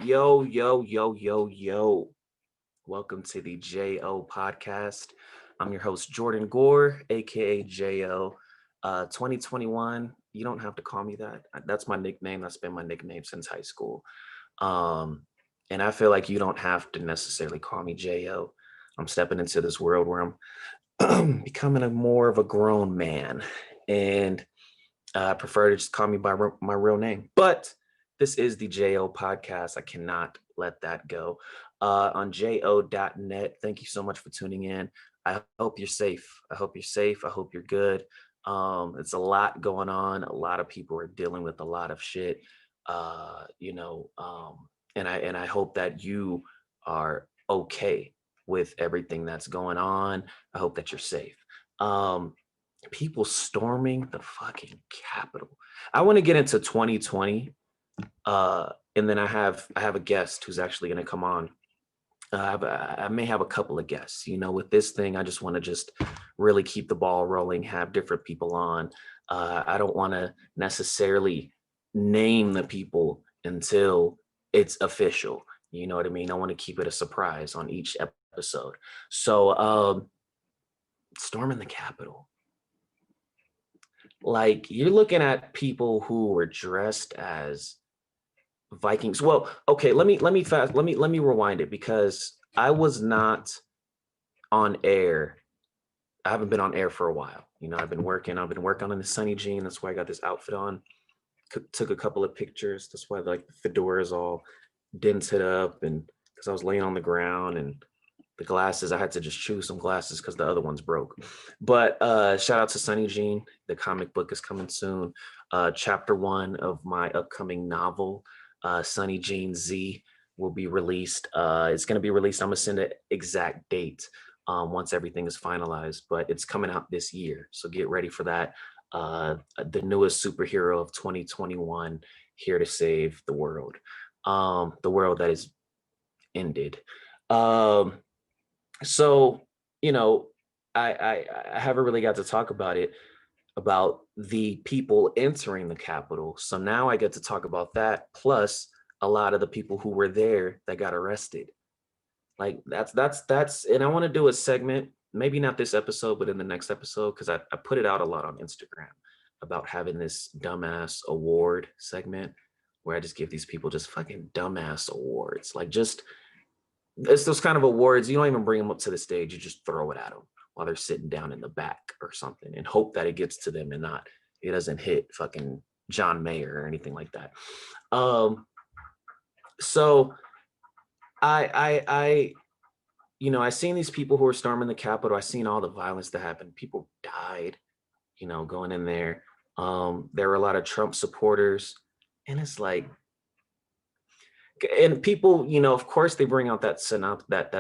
Yo, yo, yo, yo, yo. Welcome to the JO podcast. I'm your host, Jordan Gore, aka JO. 2021, you don't have to call me that. That's my nickname. That's been my nickname since high school. Um, and I feel like you don't have to necessarily call me JO. I'm stepping into this world where I'm becoming a more of a grown man. And I prefer to just call me by my real name. But this is the JO podcast. I cannot let that go. On jo.net. Thank you so much for tuning in. I hope you're safe. I hope you're safe. I hope you're good. It's a lot going on. A lot of people are dealing with a lot of shit. And I hope that you are okay with everything that's going on. I hope that you're safe. People storming the fucking Capitol. I want to get into 2020, and then I have a guest who's actually going to come on. I may have a couple of guests. With this thing, I just want to just really keep the ball rolling, have different people on. I don't want to necessarily name the people until it's official. You know what I mean? I want to keep it a surprise on each episode. So, storming the Capitol. Like, you're looking at people who were dressed as Vikings. Well, okay, let me rewind it because I was not on air. I haven't been on air for a while. I've been working on the SNYJNZ. That's why I got this outfit on. Took a couple of pictures. That's why like the fedora is all dented up, and because I was laying on the ground, and the glasses, I had to just choose some glasses because the other ones broke. But shout out to SNYJNZ. The comic book is coming soon. Chapter 1 of my upcoming novel, SNYJNZ, will be released. It's going to be released. I'm going to send an exact date once everything is finalized, but it's coming out this year. So get ready for that. The newest superhero of 2021, here to save the world. The world that is ended. So, I haven't really got to talk about the people entering the Capitol. So now I get to talk about that, plus a lot of the people who were there that got arrested. Like that's, and I want to do a segment, maybe not this episode, but in the next episode, because I put it out a lot on Instagram about having this dumbass award segment where I just give these people just fucking dumbass awards. Like, just, it's those kind of awards, you don't even bring them up to the stage, you just throw it at them while they're sitting down in the back or something and hope that it gets to them and not, it doesn't hit fucking John Mayer or anything like that. So I seen these people who were storming the Capitol. I seen all the violence that happened. People died, going in there. There were a lot of Trump supporters, and it's like, and people, of course, they bring out that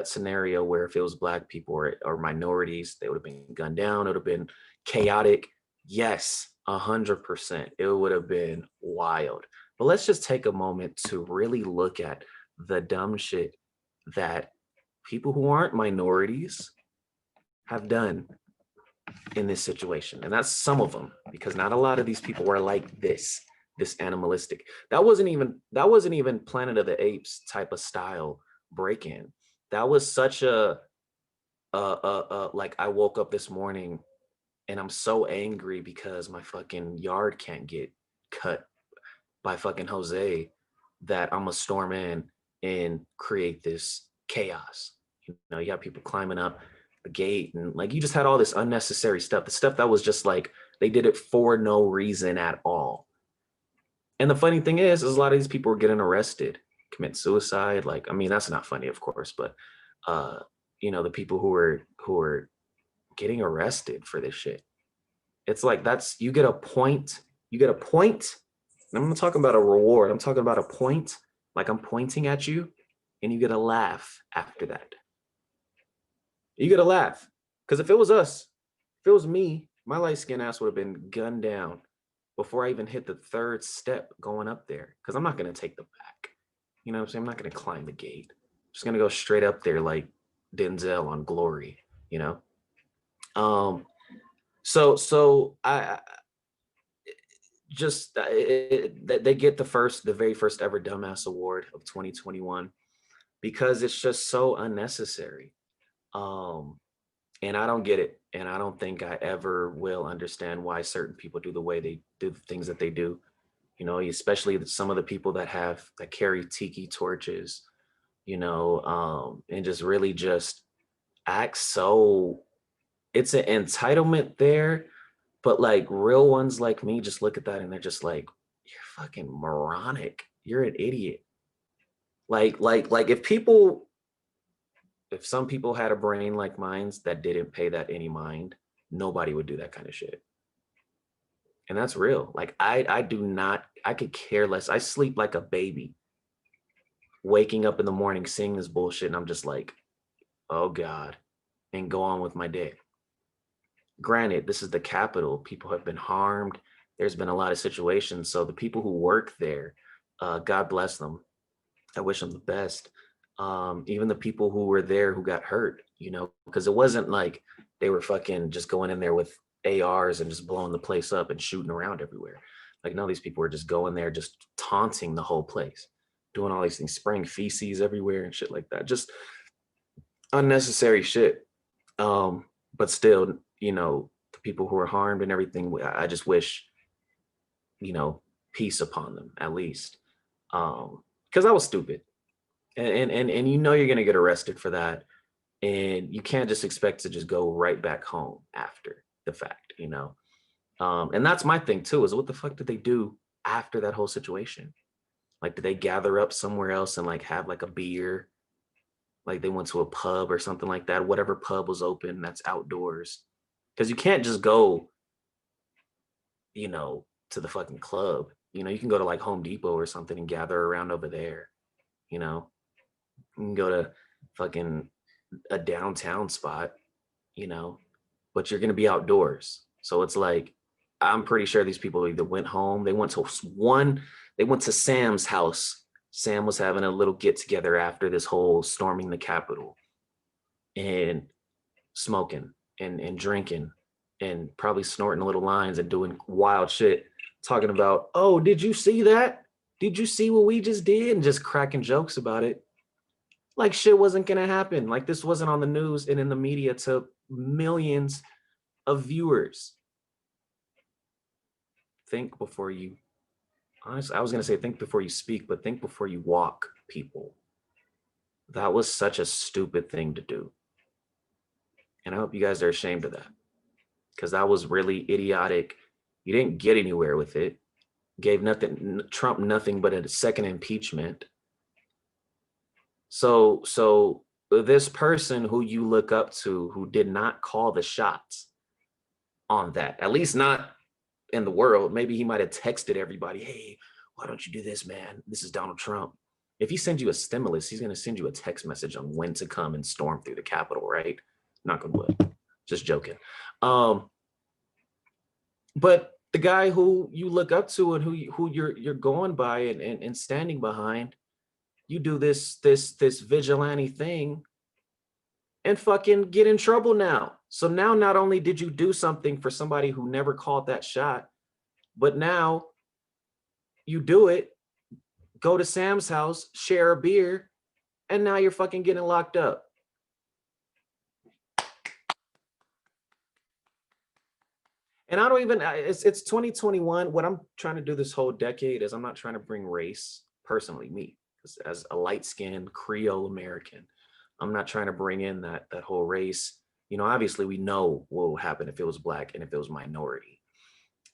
scenario where if it was Black people or minorities, they would have been gunned down. It would have been chaotic. Yes, 100%. It would have been wild. But let's just take a moment to really look at the dumb shit that people who aren't minorities have done in this situation. And that's some of them, because not a lot of these people were like this animalistic. That wasn't even Planet of the Apes type of style break-in. That was such like, I woke up this morning and I'm so angry because my fucking yard can't get cut by fucking Jose, that I'm gonna storm in and create this chaos. You got people climbing up the gate, and like, you just had all this unnecessary stuff. The stuff that was just like, they did it for no reason at all. And the funny thing is a lot of these people were getting arrested, commit suicide. Like, I mean, that's not funny, of course, but the people who were getting arrested for this shit. It's like, that's, you get a point. I'm not talking about a reward. I'm talking about a point. Like, I'm pointing at you and you get a laugh after that. You get a laugh. Because if it was us, if it was me, my light skinned ass would have been gunned down before I even hit the third step going up there. Because I'm not going to take the back. You know what I'm saying? I'm not going to climb the gate. I'm just going to go straight up there like Denzel on Glory, So I just they get the very first ever dumbass award of 2021 because it's just so unnecessary. Um, and I don't get it, and I don't think I ever will understand why certain people do the way they do the things that they do. You know, especially some of the people that carry tiki torches, and just really just act so, it's an entitlement there, but like real ones like me just look at that and they're just like, you're fucking moronic. You're an idiot. Like if some people had a brain like mine's that didn't pay that any mind, nobody would do that kind of shit. And that's real. Like I do not, I could care less. I sleep like a baby, waking up in the morning seeing this bullshit and I'm just like, oh God, and go on with my day. Granted, this is the capital. People have been harmed. There's been a lot of situations. So the people who work there, God bless them. I wish them the best. Even the people who were there who got hurt, because it wasn't like they were fucking just going in there with ARs and just blowing the place up and shooting around everywhere. Like, no, these people were just going there, just taunting the whole place, doing all these things, spraying feces everywhere and shit like that. Just unnecessary shit. But still, the people who are harmed and everything, I just wish, peace upon them at least. Because I was stupid. And you're gonna get arrested for that. And you can't just expect to just go right back home after the fact. And that's my thing too, is what the fuck did they do after that whole situation? Like, did they gather up somewhere else and like have like a beer? Like they went to a pub or something like that, whatever pub was open that's outdoors. Because you can't just go, to the fucking club. You can go to like Home Depot or something and gather around over there. You know, you can go to fucking a downtown spot, you know, but you're gonna be outdoors. So it's like, I'm pretty sure these people either went home, they went to Sam's house. Sam was having a little get together after this whole storming the Capitol and smoking and drinking and probably snorting little lines and doing wild shit, talking about, oh, did you see that? Did you see what we just did? And just cracking jokes about it. Like shit wasn't gonna happen. Like this wasn't on the news and in the media to millions of viewers. Think before you, honestly, I was gonna say think before you speak, but think before you walk, people. That was such a stupid thing to do. And I hope you guys are ashamed of that, because that was really idiotic. You didn't get anywhere with it. Gave Trump nothing but a second impeachment. So this person who you look up to, who did not call the shots on that, at least not in the world. Maybe he might have texted everybody, hey, why don't you do this, man? This is Donald Trump. If he sends you a stimulus, he's going to send you a text message on when to come and storm through the Capitol, right? Knock on wood. Just joking. But the guy who you look up to and who you're going by and standing behind, you do this vigilante thing and fucking get in trouble now. So now not only did you do something for somebody who never called that shot, but now you do it, go to Sam's house, share a beer, and now you're fucking getting locked up. And I don't even, it's 2021. What I'm trying to do this whole decade is I'm not trying to bring race, personally, me, as a light-skinned Creole American, I'm not trying to bring in that whole race. Obviously we know what would happen if it was Black and if it was minority.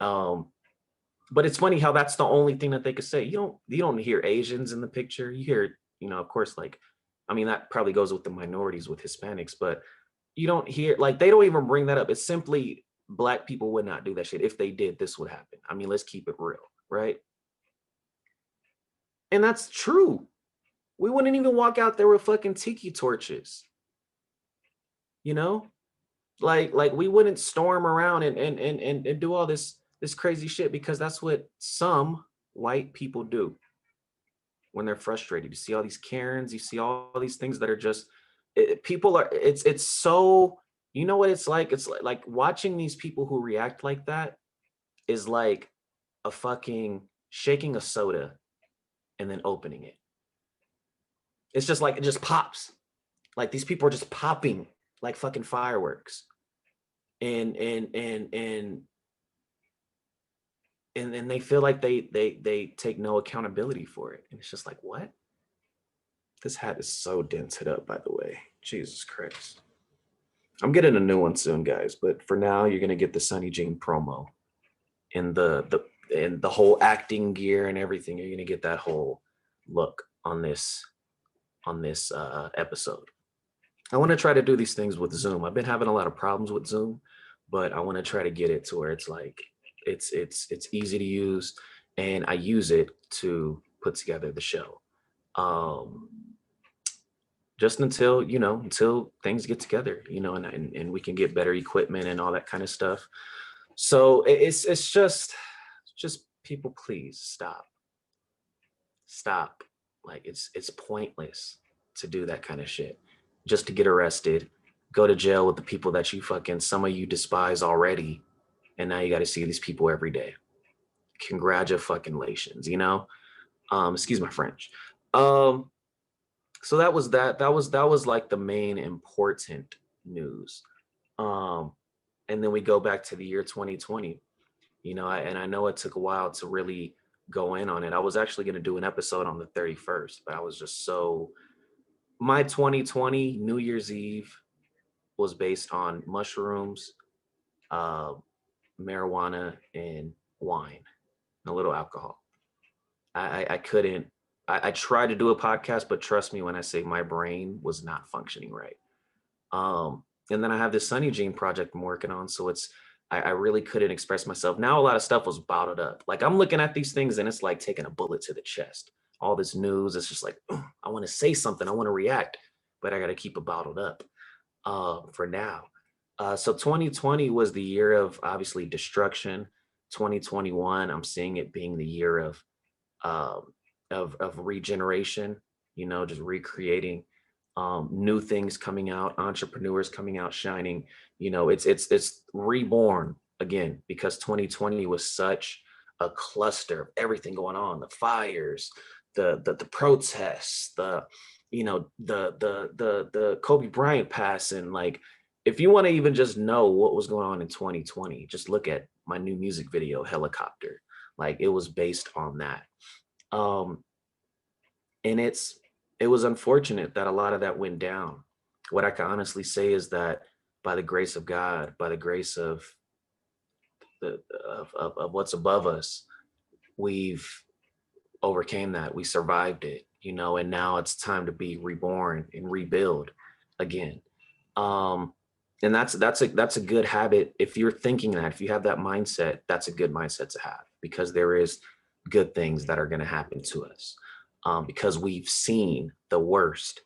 But it's funny how that's the only thing that they could say. You don't hear Asians in the picture. You hear, of course, like, I mean, that probably goes with the minorities, with Hispanics, but you don't hear, like, they don't even bring that up. It's simply Black people would not do that shit. If they did, this would happen. I mean, let's keep it real, right? And that's true. We wouldn't even walk out there with fucking tiki torches. Like we wouldn't storm around and do all this crazy shit, because that's what some white people do when they're frustrated. You see all these Karens, you see all these things that are just, people are, it's so, what it's like? It's like watching these people who react like that is like a fucking shaking a soda and then opening it. It's just like, it just pops. Like these people are just popping like fucking fireworks. And they feel like they take no accountability for it. And it's just like, what? This hat is so dented up, by the way. Jesus Christ. I'm getting a new one soon, guys, but for now, you're gonna get the SNYJNZ promo and the whole acting gear and everything. You're gonna get that whole look on this episode. I want to try to do these things with Zoom. I've been having a lot of problems with Zoom, but I want to try to get it to where it's like it's easy to use, and I use it to put together the show. Just until, you know, until things get together, you know, and we can get better equipment and all that kind of stuff. So it's just people, please stop. Like it's pointless to do that kind of shit just to get arrested, go to jail with the people that you fucking, some of you despise already, and now you got to see these people every day. Congratulations, you know. Excuse my French. So that was like the main important news. And then we go back to the year 2020, you know, and I know it took a while to really go in on it. I was actually going to do an episode on the 31st, but I was just so, my 2020 New Year's Eve was based on mushrooms, marijuana, and wine, and a little alcohol. I couldn't, I tried to do a podcast, but trust me when I say my brain was not functioning right. And then I have this SNYJNZ project I'm working on. So it's, I really couldn't express myself. Now a lot of stuff was bottled up. Like I'm looking at these things and it's like taking a bullet to the chest. All this news, it's just like, I want to say something, I want to react, but I got to keep it bottled up for now. So 2020 was the year of obviously destruction. 2021, I'm seeing it being the year of regeneration, you know, just recreating, new things coming out, entrepreneurs coming out shining. You know, it's reborn again, because 2020 was such a cluster of everything going on, the fires, the protests, the, you know, the Kobe Bryant passing. Like, if you want to even just know what was going on in 2020, just look at my new music video, Helicopter. Like, it was based on that. And it was unfortunate that a lot of that went down. What I can honestly say is that by the grace of God, by the grace of what's above us, we've overcame that. We survived it, you know, and now it's time to be reborn and rebuild again. And that's a good habit. If you're thinking that, if you have that mindset, that's a good mindset to have, because there is good things that are going to happen to us. Because we've seen the worst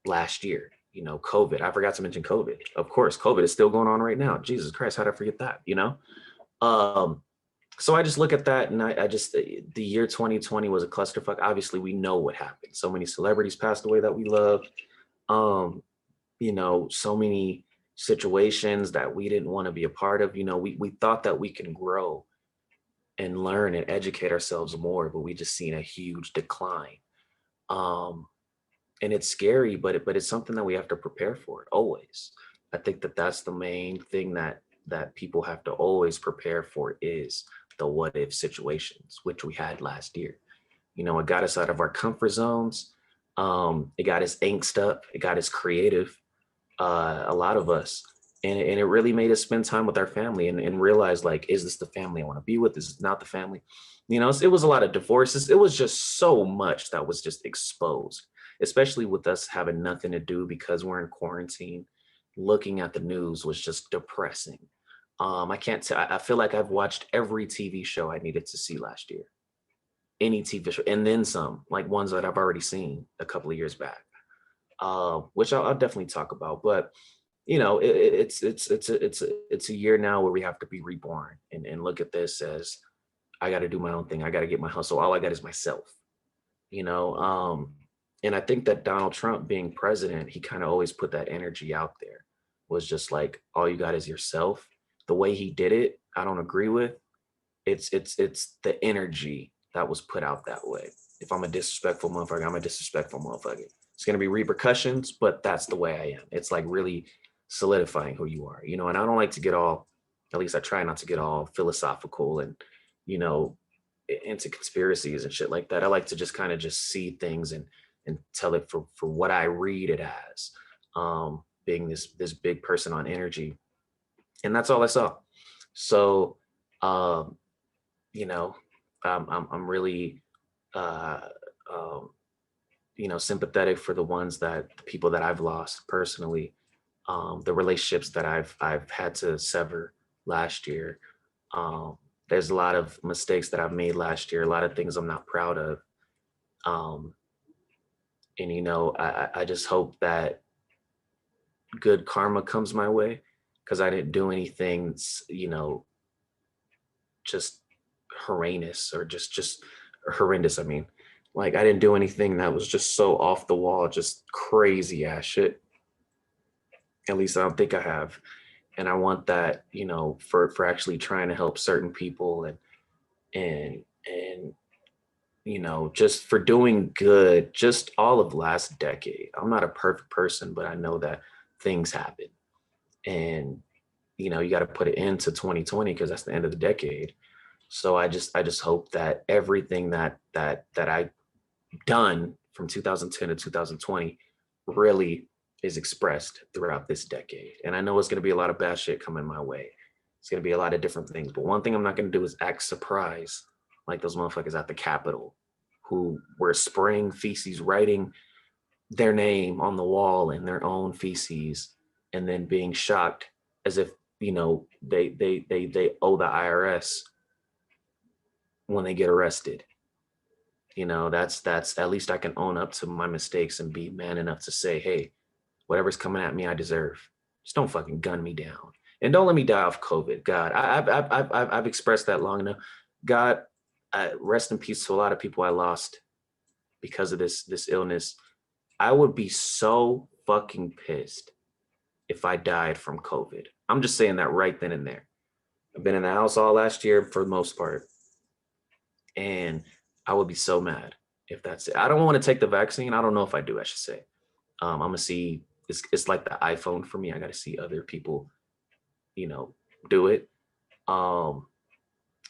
last year, you know, COVID. I forgot to mention COVID. Of course, COVID is still going on right now. Jesus Christ, how did I forget that, you know? So I just look at that, and I just, the year 2020 was a clusterfuck. Obviously, we know what happened. So many celebrities passed away that we loved. You know, so many situations that we didn't want to be a part of. You know, we thought that we can grow and learn and educate ourselves more, but we just seen a huge decline. And it's scary, but it's something that we have to prepare for always. I think that that's the main thing that people have to always prepare for, is the what if situations, which we had last year. You know, it got us out of our comfort zones. It got us angst up. It got us creative. A lot of us. And it really made us spend time with our family and realize, like, is this the family I want to be with? Is this not the family? You know, it was a lot of divorces. It was just so much that was just exposed, especially with us having nothing to do because we're in quarantine. Looking at the news was just depressing. I can't tell. I feel like I've watched every TV show I needed to see last year. Any TV show, and then some, like ones that I've already seen a couple of years back, which I'll definitely talk about. But you know, it's a year now where we have to be reborn and look at this as, I got to do my own thing. I got to get my hustle. All I got is myself, you know? And I think that Donald Trump being president, he kind of always put that energy out there, was just like, all you got is yourself. The way he did it, I don't agree with, it's the energy that was put out that way. If I'm a disrespectful motherfucker, I'm a disrespectful motherfucker. It's gonna be repercussions, but that's the way I am. It's like really solidifying who you are, you know. And I don't like to get all, at least I try not to get all philosophical and, you know, into conspiracies and shit like that. I like to just kind of just see things and tell it for what I read it as. Being this big person on energy, and that's all I saw. So, um, you know, I'm really, uh, um, you know, sympathetic for the people that I've lost personally, the relationships that I've had to sever last year. Um, there's a lot of mistakes that I've made last year, a lot of things I'm not proud of. Um, and you know, I just hope that good karma comes my way because I didn't do anything, you know, just horrendous or just horrendous. I mean, like I didn't do anything that was just so off the wall, just crazy ass shit. At least I don't think I have. And I want that, you know, for actually trying to help certain people and you know, just for doing good, just all of last decade. I'm not a perfect person, but I know that things happen. And you know, you got to put it into 2020 because that's the end of the decade. So I just hope that everything that I done from 2010 to 2020 really is expressed throughout this decade. And I know it's going to be a lot of bad shit coming my way. It's going to be a lot of different things. But one thing I'm not going to do is act surprised like those motherfuckers at the Capitol who were spraying feces, writing their name on the wall in their own feces, and then being shocked as if, you know, they owe the IRS when they get arrested. You know, that's at least I can own up to my mistakes and be man enough to say, hey, whatever's coming at me, I deserve. Just don't fucking gun me down, and don't let me die of COVID. God, I've expressed that long enough. God, rest in peace to a lot of people I lost because of this illness. I would be so fucking pissed if I died from COVID. I'm just saying that right then and there. I've been in the house all last year for the most part, and I would be so mad if that's it. I don't want to take the vaccine. I don't know if I do, I should say. I'm gonna see. It's like the iPhone for me. I got to see other people, you know, do it. Um,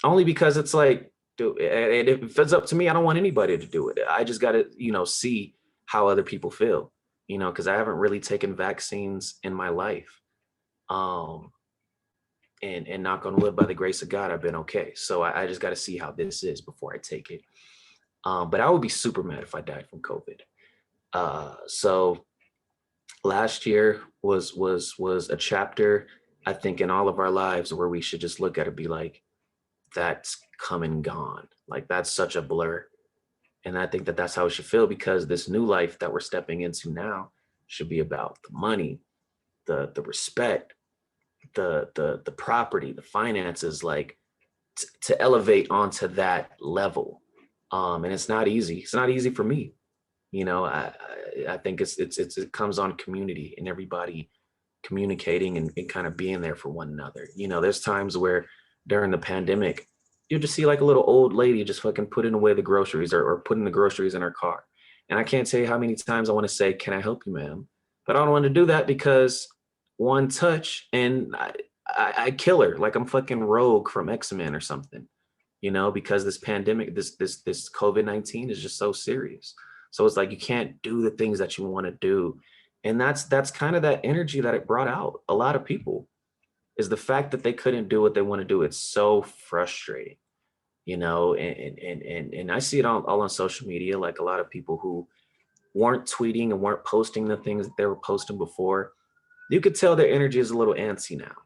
Only because it's like, dude, and if it's up to me, I don't want anybody to do it. I just got to, you know, see how other people feel, you know, because I haven't really taken vaccines in my life. Um, and knock on wood, by the grace of God, I've been okay. So I just got to see how this is before I take it. But I would be super mad if I died from COVID. So last year was a chapter, I think, in all of our lives where we should just look at it and be like, that's come and gone. Like that's such a blur. And I think that that's how it should feel because this new life that we're stepping into now should be about the money, the respect, the property, the finances, like to elevate onto that level. And it's not easy. It's not easy for me. You know, I think it comes on community and everybody communicating and kind of being there for one another. You know, there's times where during the pandemic, you just see like a little old lady just fucking putting away the groceries or putting the groceries in her car. And I can't tell you how many times I want to say, can I help you, ma'am? But I don't want to do that because one touch and I kill her like I'm fucking Rogue from X-Men or something, you know, because this pandemic, this COVID-19 is just so serious. So it's like you can't do the things that you want to do. And that's kind of that energy that it brought out a lot of people is the fact that they couldn't do what they want to do. It's so frustrating, you know, and I see it all on social media, like a lot of people who weren't tweeting and weren't posting the things that they were posting before. You could tell their energy is a little antsy now.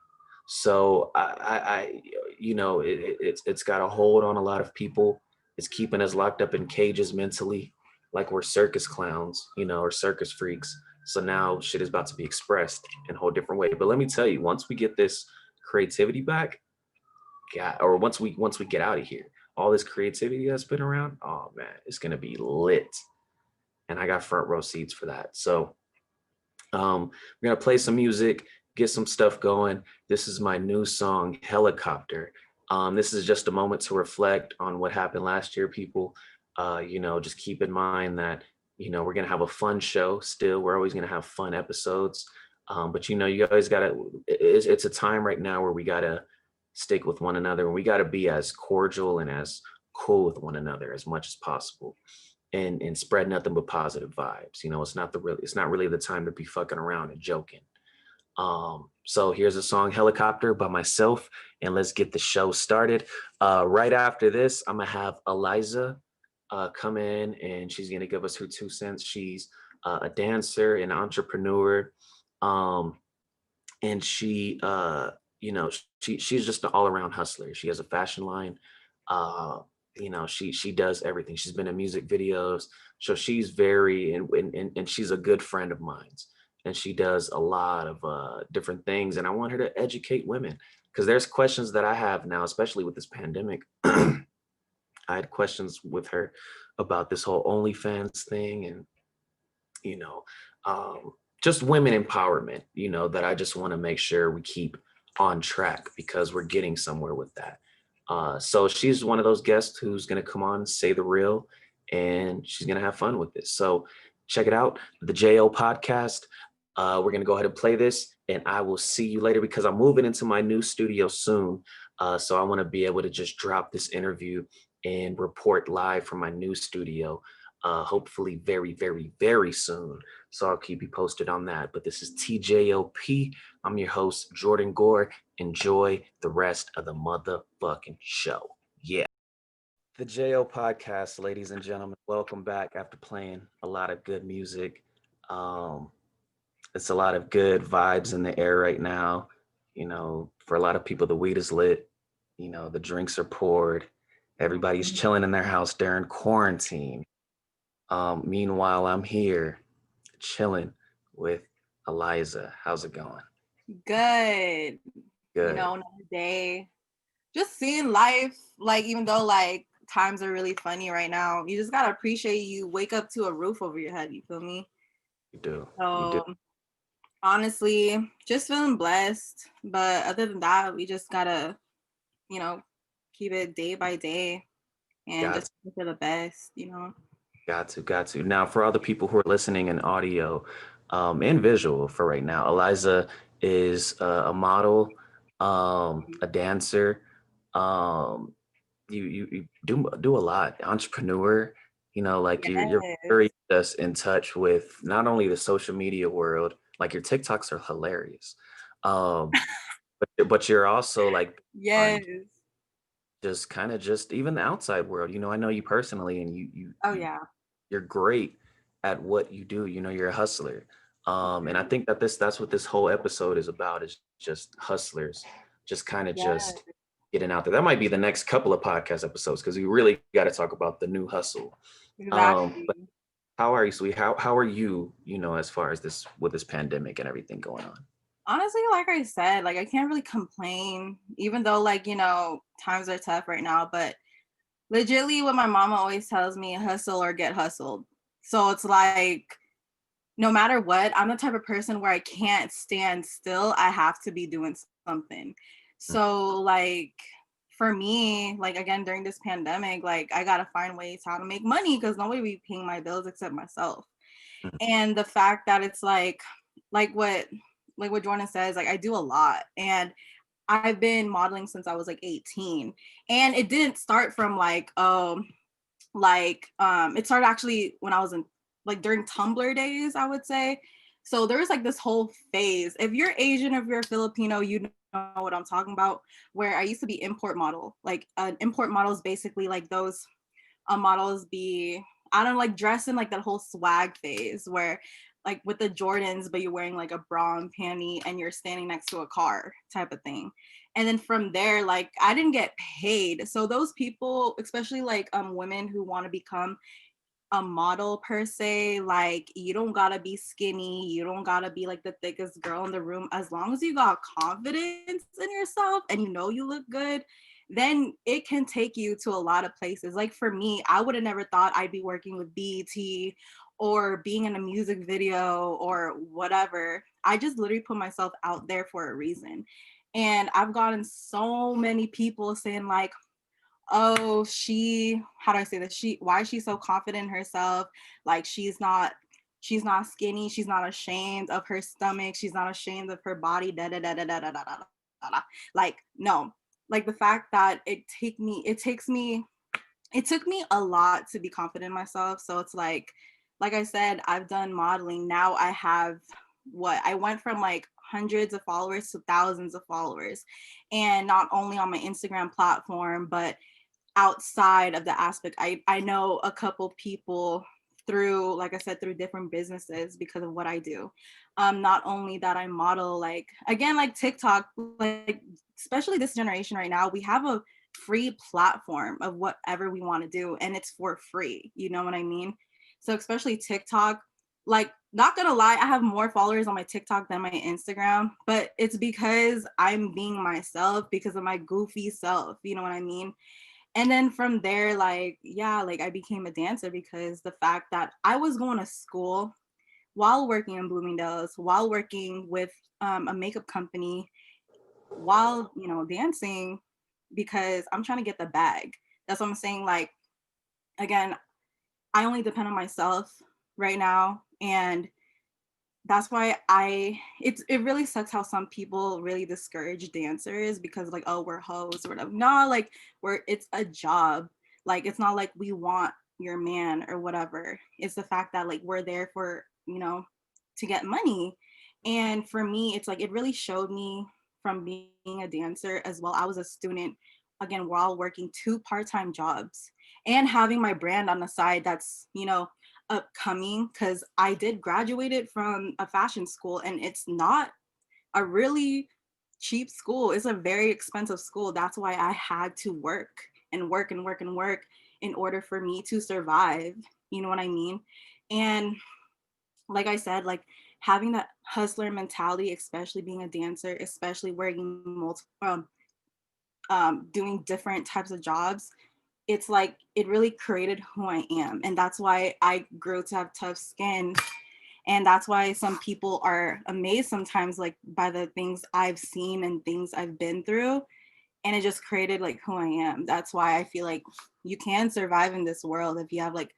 So I you know, it's got a hold on a lot of people. It's keeping us locked up in cages mentally, like we're circus clowns, you know, or circus freaks. So now shit is about to be expressed in a whole different way. But let me tell you, once we get this creativity back, God, or once we get out of here, all this creativity that's been around, oh man, it's gonna be lit. And I got front row seats for that. So we're gonna play some music, get some stuff going. This is my new song, Helicopter. This is just a moment to reflect on what happened last year, people. Just keep in mind that, we're going to have a fun show still. We're always going to have fun episodes. But, you always got to, it's a time right now where we got to stick with one another, and we got to be as cordial and as cool with one another as much as possible, and spread nothing but positive vibes. It's not really the time to be fucking around and joking. So here's a song, Helicopter, by myself, and let's get the show started. Right after this, I'm gonna have Aliza come in, and she's gonna give us her 2 cents. She's a dancer, an entrepreneur, um, and she's just an all-around hustler. She has a fashion line. She does everything. She's been in music videos, so she's very and she's a good friend of mine, and she does a lot of different things. And I want her to educate women, because there's questions that I have now, especially with this pandemic. I had questions with her about this whole OnlyFans thing, and you know, um, just women empowerment, that I just want to make sure we keep on track, because we're getting somewhere with that. So she's one of those guests who's going to come on, say the real, and she's going to have fun with this. So check it out, the JO podcast. We're going to go ahead and play this, and I will see you later, because I'm moving into my new studio soon. So I want to be able to just drop this interview and report live from my new studio, hopefully very, very, very soon. So I'll keep you posted on that. But this is TJOP. I'm your host, Jordan Gore. Enjoy the rest of the motherfucking show. Yeah. The JO podcast, ladies and gentlemen, welcome back after playing a lot of good music. It's a lot of good vibes in the air right now. For a lot of people, the weed is lit. The drinks are poured. Everybody's chilling in their house during quarantine. Meanwhile, I'm here chilling with Aliza. How's it going? Good. Good. Another day. Just seeing life, like, even though like times are really funny right now, you just gotta appreciate you wake up to a roof over your head, you feel me? You do. So honestly, just feeling blessed. But other than that, we just gotta, keep it day by day and just hope for the best. Got to. Now, for all the people who are listening in audio and visual for right now, Aliza is a model, a dancer. You do a lot, entrepreneur. You're very just in touch with not only the social media world, like your TikToks are hilarious, but you're also like on Yes. just kind of just even the outside world. I know you personally, and Oh yeah. you're great at what you do. You're a hustler. And I think that that's what this whole episode is about, is just hustlers, just kind of just getting out there. That might be the next couple of podcast episodes, because we really got to talk about the new hustle. Exactly. But how are you, sweet? How are you, as far as this, with this pandemic and everything going on? Honestly, like I said, like I can't really complain, even though like, times are tough right now, but legitly what my mama always tells me, hustle or get hustled. So it's like, no matter what, I'm the type of person where I can't stand still. I have to be doing something. So like for me, like again, during this pandemic, like I gotta find ways how to make money, because nobody be paying my bills except myself. And the fact that it's like what Jordan says, like I do a lot, and I've been modeling since I was like 18, and it didn't start from it started actually when I was in like during Tumblr days, I would say. So there was like this whole phase. If you're Asian, if you're Filipino, you know what I'm talking about. Where I used to be import model. Like an import model is basically like those models be, I don't know, like dressed in like that whole swag phase where like with the Jordans, but you're wearing like a bra and panty and you're standing next to a car type of thing. And then from there, like I didn't get paid. So those people, especially like women who want to become a model per se, like you don't gotta be skinny, you don't gotta be like the thickest girl in the room. As long as you got confidence in yourself and you know you look good, then it can take you to a lot of places. Like for me, I would have never thought I'd be working with BET or being in a music video or whatever. I just literally put myself out there for a reason. And I've gotten so many people saying like, oh, how do I say this? Why is she so confident in herself? Like she's not skinny, she's not ashamed of her stomach, she's not ashamed of her body, da da da da da da da da da. Like, no. Like the fact that it took me a lot to be confident in myself. So it's like I said, I've done modeling. Now I have I went from like hundreds of followers to thousands of followers. And not only on my Instagram platform, but outside of the aspect, I know a couple people through, like I said, through different businesses because of what I do. Not only that I model, like again, like TikTok, like especially this generation right now, we have a free platform of whatever we want to do and it's for free. You know what I mean? So especially TikTok, like not gonna lie, I have more followers on my TikTok than my Instagram, but it's because I'm being myself because of my goofy self. You know what I mean? And then from there, like, yeah, like I became a dancer because the fact that I was going to school while working in Bloomingdale's, while working with a makeup company, while, you know, dancing because I'm trying to get the bag. That's what I'm saying. Like, again, I only depend on myself right now. And that's why it really sucks how some people really discourage dancers because like, oh, we're hoes or whatever. No, like it's a job. Like it's not like we want your man or whatever. It's the fact that like we're there for, you know, to get money. And for me, it's like it really showed me from being a dancer as well. I was a student again while working 2 part-time jobs and having my brand on the side that's, you know, upcoming because I did graduated from a fashion school and it's not a really cheap school. It's a very expensive school. That's why I had to work and work and work and work in order for me to survive. You know what I mean? And like I said, like having that hustler mentality, especially being a dancer, especially working doing different types of jobs, it's like it really created who I am. And that's why I grew to have tough skin. And that's why some people are amazed sometimes like by the things I've seen and things I've been through. And it just created like who I am. That's why I feel like you can survive in this world if you have like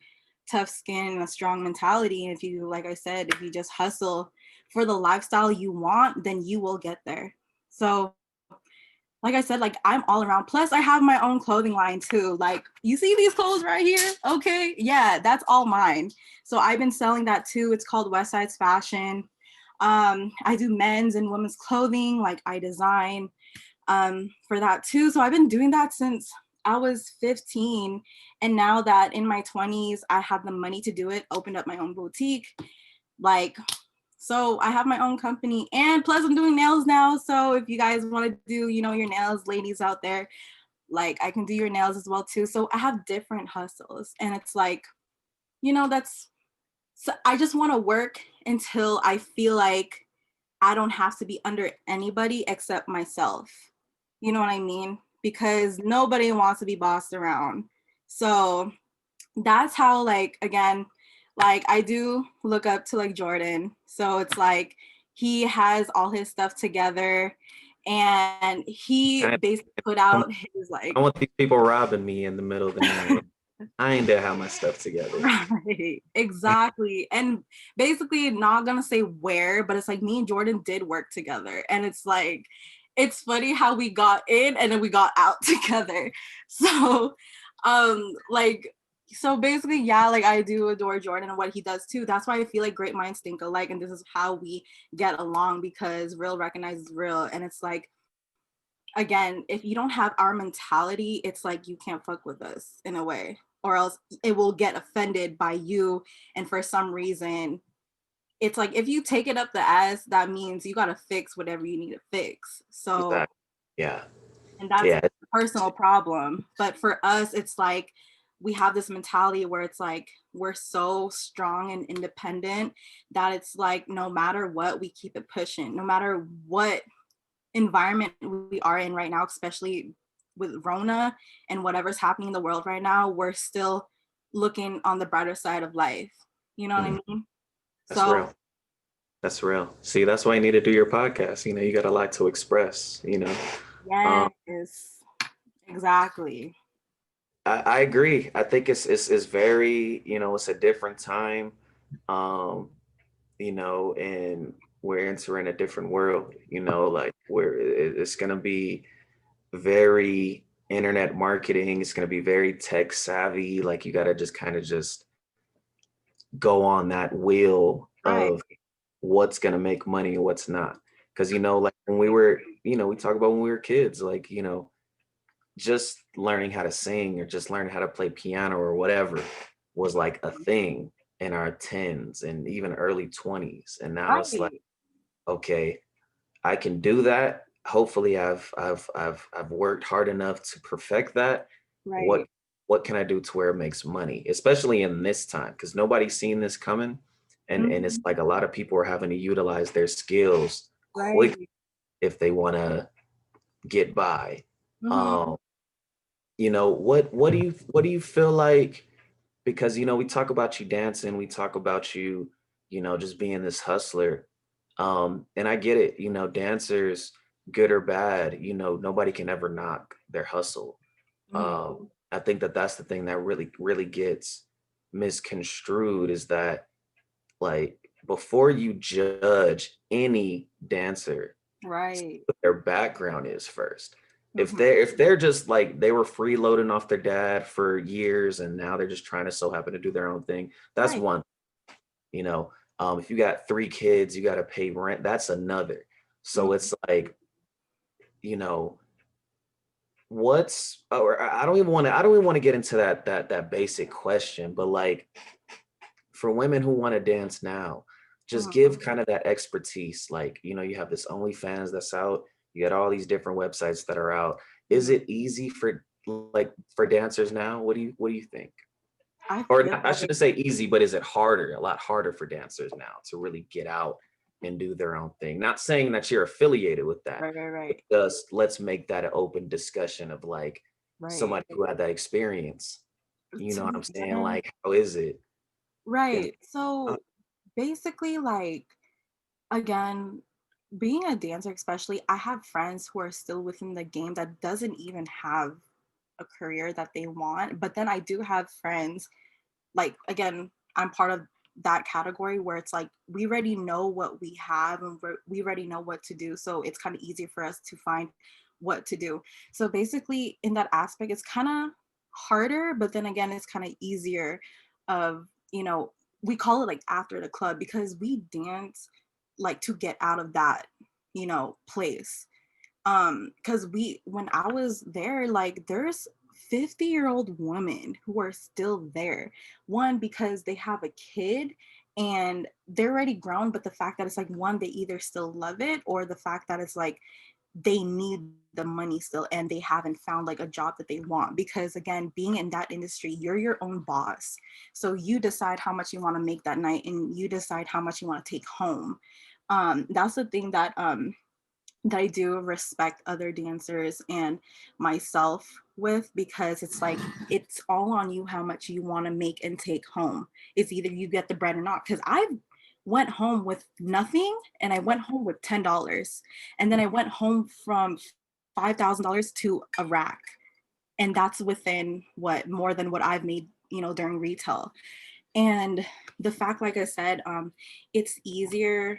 tough skin and a strong mentality. And if you, like I said, if you just hustle for the lifestyle you want, then you will get there. So like I said, like I'm all around. Plus, I have my own clothing line too. Like, you see these clothes right here? Okay, yeah, that's all mine. So I've been selling that too. It's called West Side's Fashion. I do men's and women's clothing. Like I design for that too. So I've been doing that since I was 15. And now that in my 20s, I have the money to do it, opened up my own boutique. Like, so I have my own company and plus I'm doing nails now. So if you guys want to do, you know, your nails, ladies out there, like I can do your nails as well too. So I have different hustles and it's like, you know, so I just want to work until I feel like I don't have to be under anybody except myself. You know what I mean? Because nobody wants to be bossed around. So that's how, like, again, like I do look up to like Jordan. So it's like he has all his stuff together and he I, basically put I out his like don't want these people robbing me in the middle of the night. I ain't to have my stuff together. right, exactly. And basically not gonna say where, but it's like me and Jordan did work together. And it's like it's funny how we got in and then we got out together. So like so basically, yeah, like I do adore Jordan and what he does too. That's why I feel like great minds think alike, and this is how we get along because real recognizes real. And it's like, again, if you don't have our mentality, it's like you can't fuck with us in a way, or else it will get offended by you. And for some reason, it's like if you take it up the ass, that means you gotta fix whatever you need to fix. So, Exactly. Yeah. and that's Yeah. a personal problem. But for us, it's like we have this mentality where it's like we're so strong and independent that it's like no matter what, we keep it pushing. No matter what environment we are in right now, especially with Rona and whatever's happening in the world right now, we're still looking on the brighter side of life. You know what I Mm, mean? that's So real. That's real. See, that's why you need to do your podcast. You know, you got a lot to express, you know. Um, Yes, exactly. I agree. I think it's very, you know, it's a different time. Um, you know, and we're entering a different world, you know, like where it's gonna be very internet marketing, it's gonna be very tech savvy. Like you gotta just kind of just go on that wheel Right. of what's going to make money and what's not. Because, you know, like when we were, you know, we talk about when we were kids, like, you know, just learning how to sing or just learning how to play piano or whatever was like a thing in our tens and even early 20s. And now it's like, Right. okay, I can do that. Hopefully I've worked hard enough to perfect that. What Right. what can I do to where it makes money, especially in this time? Because nobody's seen this coming. And it's Mhm. like a lot of people are having to utilize their skills quick Right. if they want to get by. Mhm. Um, you know, what do you feel like? Because you know, we talk about you dancing, we talk about you, you know, just being this hustler. And I get it, you know, dancers, good or bad, you know, nobody can ever knock their hustle. Mhm. I think that that's the thing that really gets misconstrued is that like before you judge any dancer, Right. what their background is first. If Mhm. they're just like they were freeloading off their dad for years and now they're just trying to so happen to do their own thing, that's Right. one. You know, if you got three kids, you got to pay rent, that's another. So Mhm. it's like, you know, what's or I don't even want to get into that basic question, but like for women who want to dance now, just Mhm. give kind of that expertise. Like, you know, you have this OnlyFans that's out, you got all these different websites that are out. Is Mhm. it easy for like for dancers now? What do you think? I Or feel I like shouldn't say easy, but is it harder, a lot harder for dancers now to really get out and do their own thing? Not saying that you're affiliated with that, right, right, but right. just let's make that an open discussion of like Right. somebody who had that experience. You know To what be I'm saying? honest, Like, how is it? And right. So basically, like, again, being a dancer, especially, I have friends who are still within the game that doesn't even have a career that they want. But then I do have friends, like, again, I'm part of that category where it's like we already know what we have and we already know what to do. So it's kind of easier for us to find what to do. So basically, in that aspect, it's kind of harder, but then again, it's kind of easier. Of, you know, we call it like after the club because we dance like to get out of that, you know, place. Because we, when I was there, like there's 50-year-old women who are still there. One, because they have a kid and they're already grown, but the fact that it's like, one, they either still love it, or the fact that it's like they need the money still and they haven't found like a job that they want. Because again, being in that industry, you're your own boss, so you decide how much you want to make that night and you decide how much you want to take home. That's the thing that I do respect other dancers and myself with, because it's like it's all on you how much you want to make and take home. It's either you get the bread or not. Because I went home with nothing and I went home with $10, and then I went home from $5,000 to a rack, and that's within what, more than what I've made, you know, during retail. And the fact, like I said, it's easier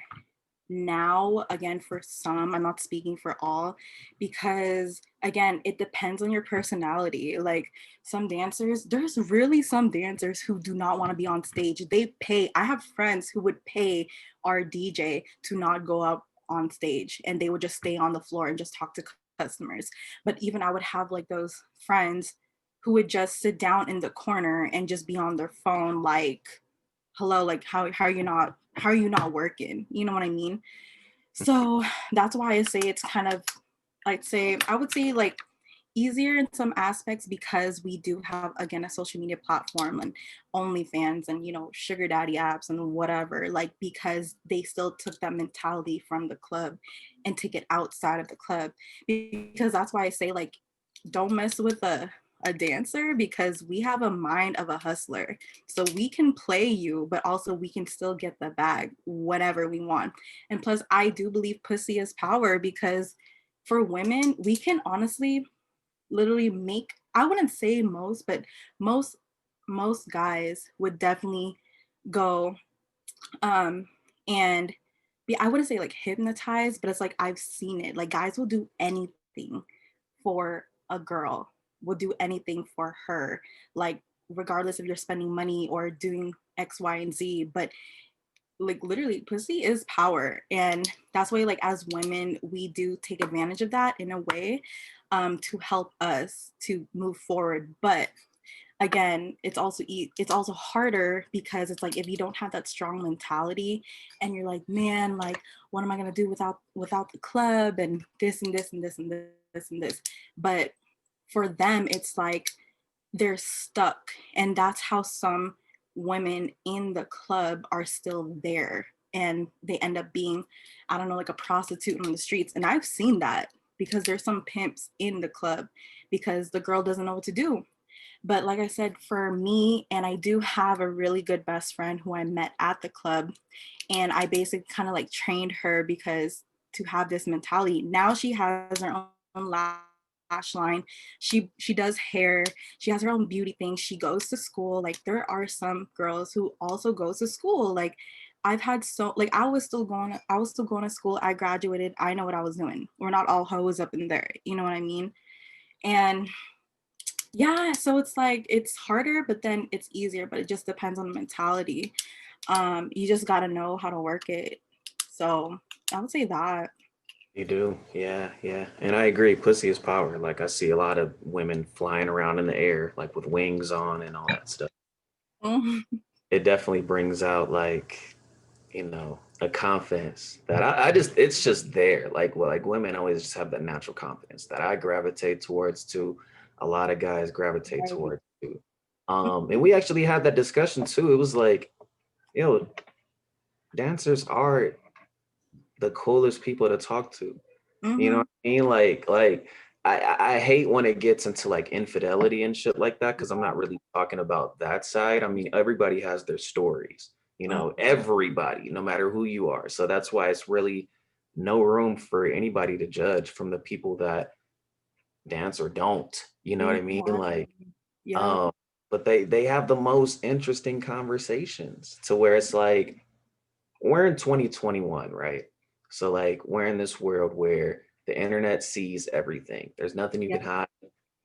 now, again, for some, I'm not speaking for all, because again, it depends on your personality. Like some dancers, there's really some dancers who do not want to be on stage. They pay, I have friends who would pay our DJ to not go up on stage and they would just stay on the floor and just talk to customers. But even I would have like those friends who would just sit down in the corner and just be on their phone, like, hello, like how are you not, how are you not working, you know what I mean? So that's why I say it's kind of, I would say like easier in some aspects, because we do have, again, a social media platform and OnlyFans and, you know, sugar daddy apps and whatever, like, because they still took that mentality from the club and take it outside of the club. Because that's why I say, like, don't mess with a dancer because we have a mind of a hustler. So we can play you, but also we can still get the bag whenever we want. And plus, I do believe pussy is power because for women, we can honestly literally make, I wouldn't say most, but most most guys would definitely go and be, I wouldn't say like hypnotized, but it's like I've seen it. Like guys will do anything for a girl, will do anything for her, like regardless if you're spending money or doing X, Y, and Z. But like literally pussy is power, and that's why like as women we do take advantage of that in a way to help us to move forward. But again, it's also harder because it's like if you don't have that strong mentality and you're like, man, like what am I going to do without the club and this and this and this and this and this. But for them it's like they're stuck, and that's how some women in the club are still there, and they end up being, I don't know, like a prostitute on the streets. And I've seen that because there's some pimps in the club because the girl doesn't know what to do. But like I said, for me, and I do have a really good best friend who I met at the club, and I basically kind of like trained her because to have this mentality. Now she has her own lash line. She does hair. She has her own beauty thing. She goes to school. Like there are some girls who also goes to school. Like I've had so like I was still going to school. I graduated. I know what I was doing. We're not all hoes up in there. You know what I mean? And yeah, so it's like it's harder, but then it's easier, but it just depends on the mentality. You just got to know how to work it. So I would say that. You do, yeah, yeah, and I agree. Pussy is power. Like I see a lot of women flying around in the air, like with wings on and all that stuff. Mhm. It definitely brings out like, a confidence that I just it's just there. Like well, like women always just have that natural confidence that I gravitate towards too. A lot of guys gravitate Right. towards too. And we actually had that discussion too. It was like, you know, dancers are the coolest people to talk to. You know Hmm. what I mean? Like I hate when it gets into like infidelity and shit like that because I'm not really talking about that side. I mean, everybody has their stories, everybody, no matter who you are. So that's why it's really no room for anybody to judge from the people that dance or don't. You know what I mean? Like, Exactly. Yeah. um, but they have the most interesting conversations to where it's like we're in 2021, right? So like we're in this world where the internet sees everything. There's nothing you Yeah. can hide,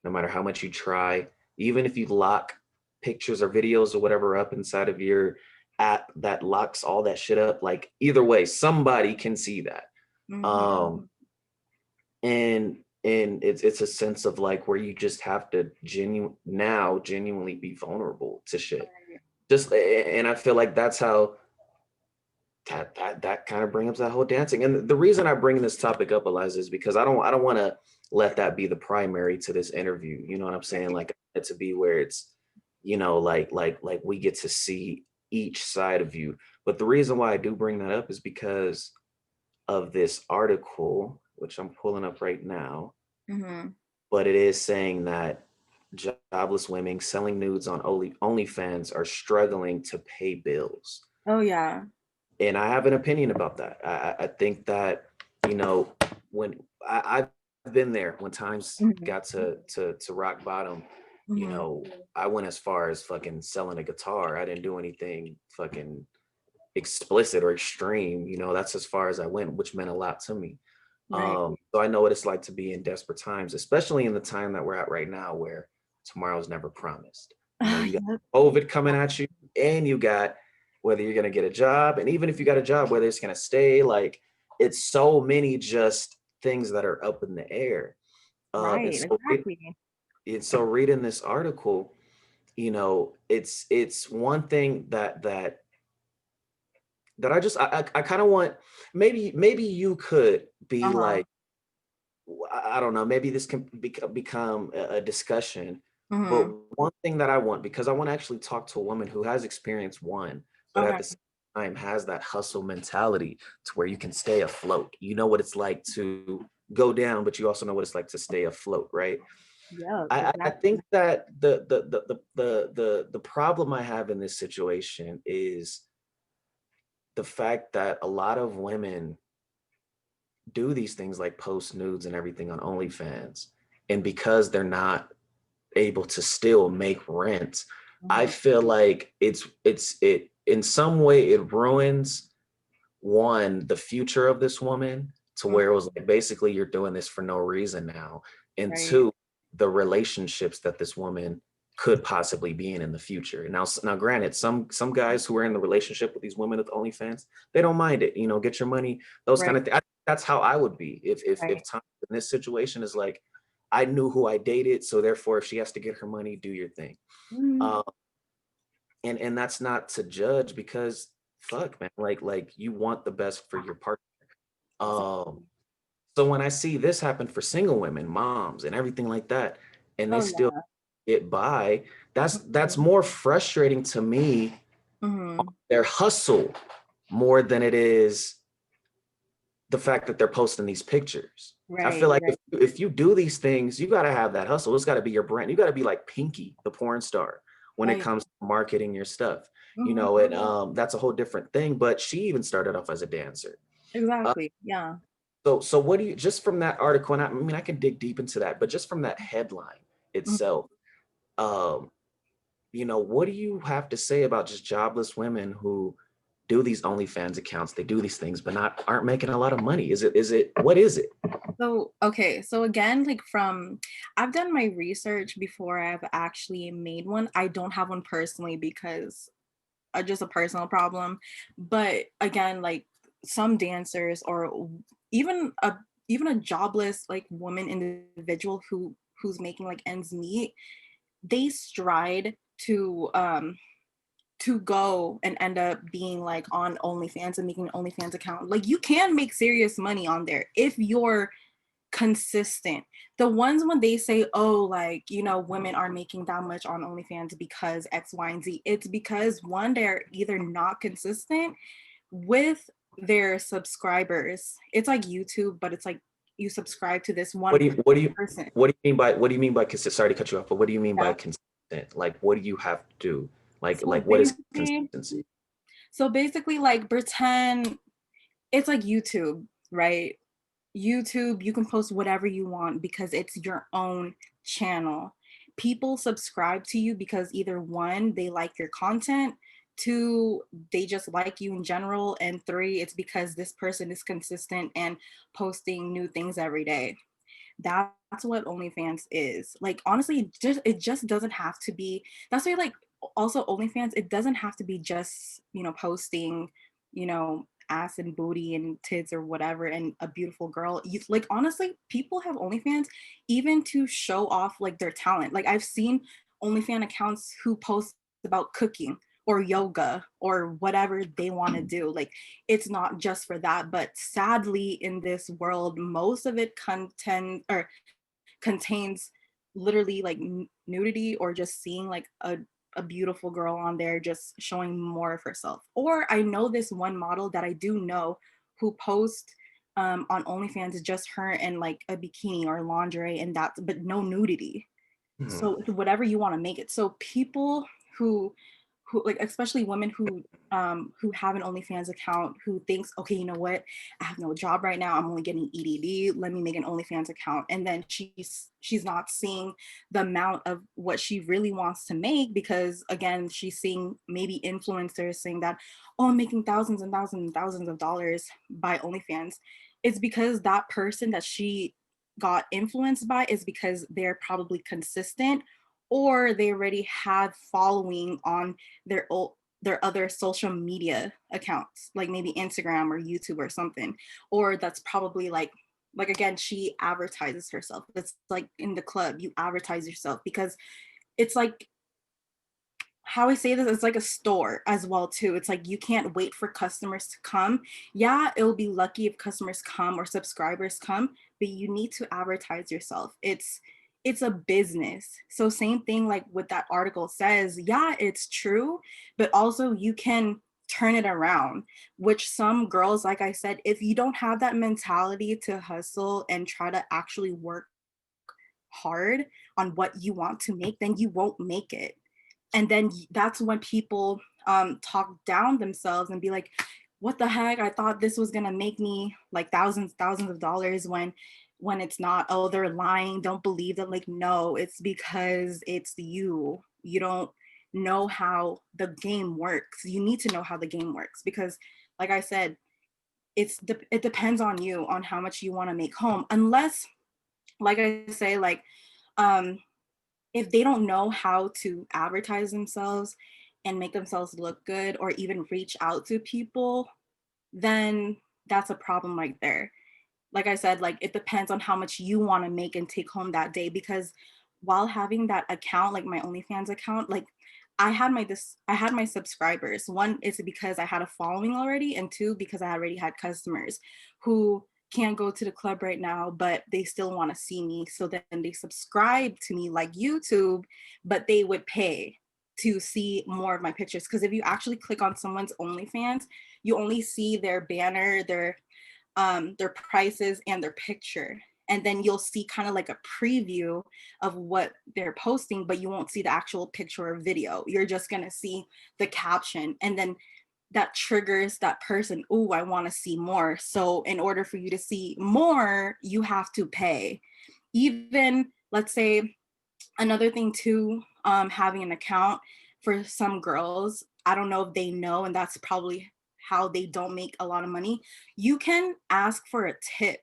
no matter how much you try. Even if you lock pictures or videos or whatever up inside of your app that locks all that shit up, like either way, somebody can see that. Hmm. Um, and it's a sense of like where you just have to genuinely be vulnerable to shit. Just and I feel like that's how that kind of brings up that whole dancing. And the reason I bring this topic up, Eliza, is because I don't want to let that be the primary to this interview. You know what I'm saying? Like it to be where it's, like we get to see each side of you. But the reason why I do bring that up is because of this article, which I'm pulling up right now. Hmm. But it is saying that jobless women selling nudes on OnlyFans are struggling to pay bills. Oh yeah. And I have an opinion about that. I think that, you know, when I've been there when times Hmm. got to rock bottom, you Hmm. know, I went as far as fucking selling a guitar. I didn't do anything fucking explicit or extreme. That's as far as I went, which meant a lot to me. Right. So I know what it's like to be in desperate times, especially in the time that we're at right now, where tomorrow's never promised. You got Yep. COVID coming at you, and you got whether you're gonna get a job, and even if you got a job, whether it's gonna stay. Like it's so many just things that are up in the air. And Right. so Exactly. reading this article, it's one thing that I kind of want. Maybe you could be Uh-huh. like, I don't know, maybe this can become a discussion. But Hmm. one thing that I want, because I want to actually talk to a woman who has experienced one, but at Okay. the same time has that hustle mentality to where you can stay afloat. You know what it's like to go down, but you also know what it's like to stay afloat, right? Yeah, I exactly. think that the problem I have in this situation is the fact that a lot of women do these things like post nudes and everything on OnlyFans. And because they're not able to still make rent, I Mhm. feel like it in some way it ruins one, the future of this woman to Mhm. where it was like basically you're doing this for no reason now. And Right. two, the relationships that this woman could possibly be in the future. Now, granted, some guys who are in the relationship with these women with OnlyFans, they don't mind it. You know, get your money, those kind Right. of things. That's how I would be if Right. time in this situation is like, I knew who I dated, so therefore, if she has to get her money, do your thing. Mhm. Uh, and that's not to judge because fuck, man, like you want the best for your partner. Um, Exactly. so when I see this happen for single women, moms, and everything like that, and they Oh still yeah. get by, that's Mhm. more frustrating to me, Mhm. their hustle, more than it is the fact that they're posting these pictures. I Right. feel like Right. if you do these things, you got to have that hustle. It's got to be your brand. You got to be like Pinky, the porn star, when Oh it yeah. comes to marketing your stuff. You Mhm. know, and that's a whole different thing. But she even started off as a dancer. Uh, Exactly. Yeah. so what do you just from that article? And I mean, I can dig deep into that, but just from that headline Mhm. itself, um, you know, what do you have to say about just jobless women who do these OnlyFans accounts? They do these things, but not aren't making a lot of money. Is it what is it? So, okay. So again, like I've done my research before I've actually made one. I don't have one personally because just a personal problem. But again, like some dancers or even a even a jobless like woman individual who's making like ends meet, they stride to go and end up being like on OnlyFans and making an OnlyFans account. Like you can make serious money on there if you're consistent. The ones when they say, oh, like, you know, women are making that much on OnlyFans because X, Y, and Z, it's because one, they're either not consistent with their subscribers. It's like YouTube, but it's like you subscribe to this What one do you what do you person. what do you mean by consistent? Sorry to cut you off, but what do you mean by Yeah. consistent? Like what do you have to do? So Like what is basically, consistency? so basically, like pretend it's like YouTube, right? YouTube, you can post whatever you want because it's your own channel. People subscribe to you because either one, they like your content, two, they just like you in general, and three, it's because this person is consistent and posting new things every day. That's what OnlyFans is. Like honestly, it just doesn't have to be. That's why like also OnlyFans, it doesn't have to be just, you know, posting, you know, ass and booty and tits or whatever and a beautiful girl. Like honestly, people have OnlyFans even to show off like their talent. Like I've seen OnlyFans accounts who post about cooking or yoga or whatever they want to do. Like it's not just for that, but sadly in this world most of it contains literally like nudity or just seeing like a beautiful girl on there just showing more of herself. Or I know this one model that I do know who posts on OnlyFans is just her in like a bikini or lingerie and that's but no nudity. Mhm. So whatever you want to make it. So people who who like especially women who have an OnlyFans account who thinks, okay, you know what, I have no job right now, I'm only getting EDD, let me make an OnlyFans account, and then she's not seeing the amount of what she really wants to make because again she's seeing maybe influencers saying that, oh, I'm making thousands and thousands and thousands of dollars by OnlyFans. It's because that person that she got influenced by is because they're probably consistent or they already have following on their their other social media accounts like maybe Instagram or YouTube or something, or that's probably like again she advertises herself. It's like in the club you advertise yourself because it's like how I say this, it's like a store as well too. It's like you can't wait for customers to come. Yeah, it'll be lucky if customers come or subscribers come, but you need to advertise yourself. It's a business. So same thing like what that article says. Yeah, it's true, but also you can turn it around, which some girls, like I said, if you don't have that mentality to hustle and try to actually work hard on what you want to make, then you won't make it. And then that's when people talk down themselves and be like, what the heck, I thought this was gonna make me like thousands of dollars, when it's not. Oh, they're lying, don't believe them. Like, no, it's because it's you don't know how the game works. You need to know how the game works, because like I said, it depends on you on how much you want to make home. Unless, like I say, like um if they don't know how to advertise themselves and make themselves look good, or even reach out to people, then that's a problem right there. Like I said, like it depends on how much you want to make and take home that day. Because while having that account, like my OnlyFans account, like I had my subscribers. One is because I had a following already, and two, because I already had customers who can't go to the club right now, but they still want to see me. So then they subscribe to me like YouTube, but they would pay to see more of my pictures. Because if you actually click on someone's OnlyFans, you only see their banner, their prices, and their picture. And then you'll see kind of like a preview of what they're posting, but you won't see the actual picture or video. You're just gonna see the caption, and then that triggers that person. Oh, I want to see more. So in order for you to see more, you have to pay. Even, let's say, another thing too, having an account, for some girls, I don't know if they know, and that's probably how they don't make a lot of money, you can ask for a tip.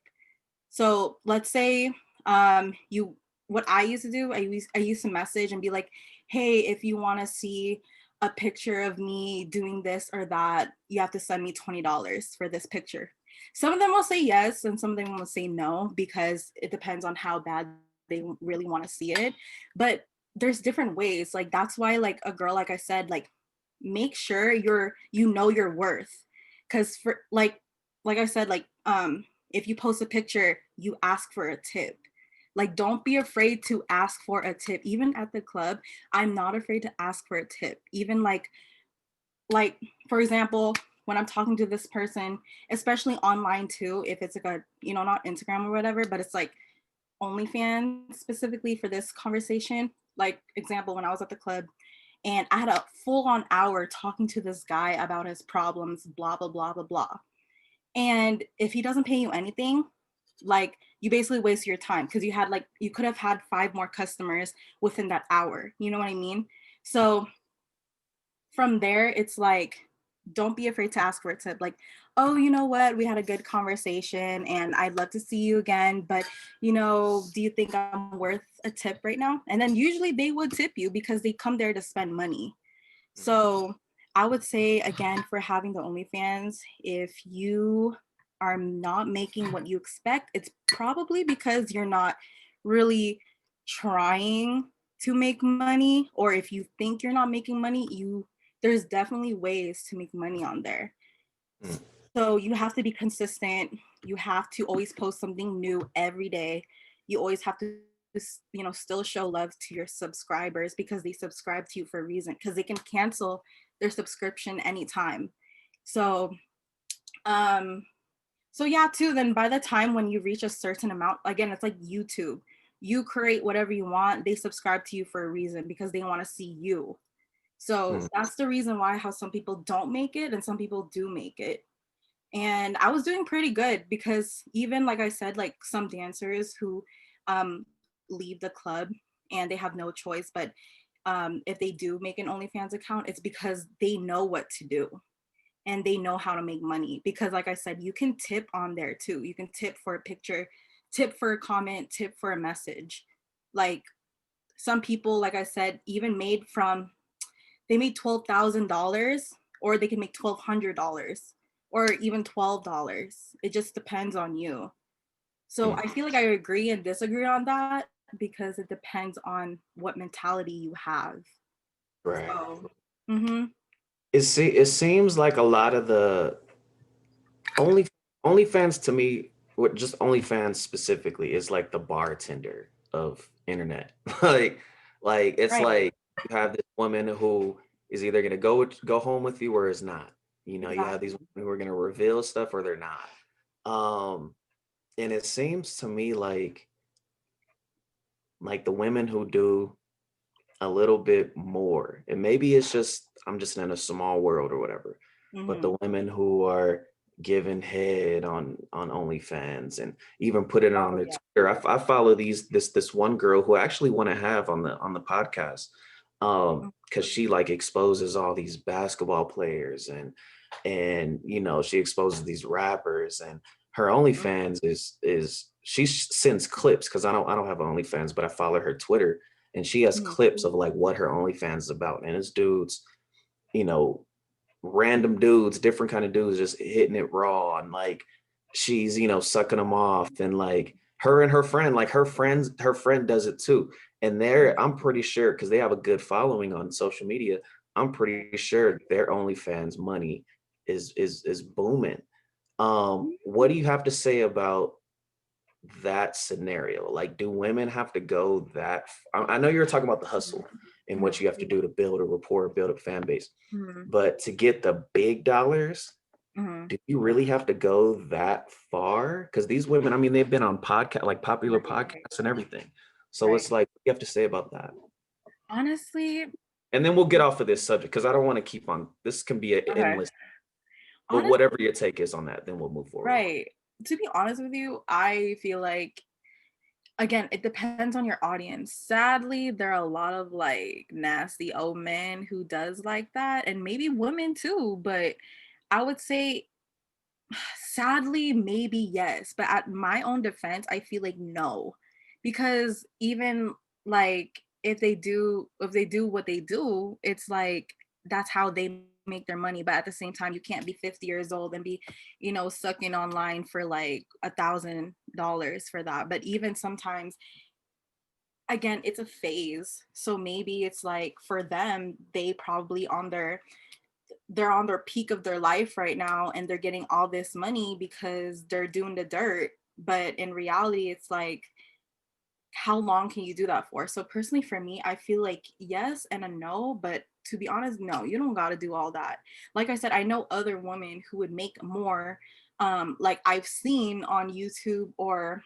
So let's say, you what I used to do, I used to message and be like, hey, if you want to see a picture of me doing this or that, you have to send me $20 for this picture. Some of them will say yes, and some of them will say no, because it depends on how bad they really want to see it. But there's different ways. Like that's why, like a girl, like I said, like make sure you know your worth. Because for like I said, like if you post a picture, you ask for a tip. Like, don't be afraid to ask for a tip. Even at the club, I'm not afraid to ask for a tip. Even like for example, when I'm talking to this person, especially online too, if it's like a, not Instagram or whatever, but it's like OnlyFans specifically for this conversation. Like example, when I was at the club and I had a full on hour talking to this guy about his problems, blah, blah, blah, blah, blah. And if he doesn't pay you anything, like you basically waste your time, because you could have had 5 more customers within that hour. You know what I mean? So from there, it's like, don't be afraid to ask for a tip. Like, oh, you know what? We had a good conversation and I'd love to see you again, but do you think I'm worth a tip right now? And then usually they would tip you because they come there to spend money. So I would say, again, for having the OnlyFans, if you are not making what you expect, it's probably because you're not really trying to make money. Or if you think you're not making money, there's definitely ways to make money on there. Mm. So you have to be consistent. You have to always post something new every day. You always have to still show love to your subscribers, because they subscribe to you for a reason, because they can cancel their subscription anytime. So yeah, too, then by the time when you reach a certain amount, again, it's like YouTube. You create whatever you want, they subscribe to you for a reason, because they want to see you. So Mm. that's the reason why how some people don't make it and some people do make it. And I was doing pretty good, because even like I said, like some dancers who leave the club and they have no choice, but if they do make an OnlyFans account, it's because they know what to do and they know how to make money. Because like I said, you can tip on there too. You can tip for a picture, tip for a comment, tip for a message. Like some people, like I said, even they made $12,000, or they can make $1,200, or even $12. It just depends on you. So Mm. I feel like I agree and disagree on that, because it depends on what mentality you have. Right. So, mm-hmm. It seems like a lot of the only OnlyFans to me, what just OnlyFans specifically is like the bartender of internet. like it's Right, like you have this woman who is either gonna go home with you or is not. You have these exactly. women who are gonna reveal stuff or they're not. And it seems to me like like the women who do a little bit more, and maybe it's just I'm just in a small world or whatever, but Mm-hmm. the women who are giving head on OnlyFans and even put it on Oh their yeah. Twitter. I follow this one girl who I actually want to have on the podcast, because she like exposes all these basketball players and you know she exposes these rappers, and her OnlyFans is she sends clips because I don't have OnlyFans, but I follow her Twitter, and she has Mm-hmm. clips of like what her OnlyFans is about, and it's dudes, you know, random dudes, different kind of dudes, just hitting it raw, and like she's, you know, sucking them off, and like her and her friend, like her friend does it too, and they're I'm pretty sure because they have a good following on social media. I'm pretty sure their OnlyFans money is booming. What do you have to say about that scenario? Like, do women have to go that I know you're talking about the hustle and what you have to do to build a rapport, build a fan base, Mm-hmm. but to get the big dollars, Mm-hmm. do you really have to go that far? Because these women, I mean, they've been on podcast, like popular Right. podcasts and everything. So Right. it's like, what do you have to say about that? Honestly, And then we'll get off of this subject because I don't want to keep on. This can be an okay. endless, but Honestly, whatever your take is on that, then we'll move forward. right. To be honest with you, I feel like again, it depends on your audience. Sadly, there are a lot of like nasty old men who does like that, and maybe women too, but I would say sadly maybe yes, but at my own defense, I feel like no. Because even like if they do what they do, it's like that's how they make their money. But at the same time, you can't be 50 years old and be, sucking online for like $1,000 for that. But even sometimes, again, it's a phase. So maybe it's like for them, they're on their peak of their life right now and they're getting all this money because they're doing the dirt. But in reality, it's like, how long can you do that for? So personally for me, I feel like yes and a no, but to be honest, no, you don't got to do all that. Like I said, I know other women who would make more. Like I've seen on YouTube, or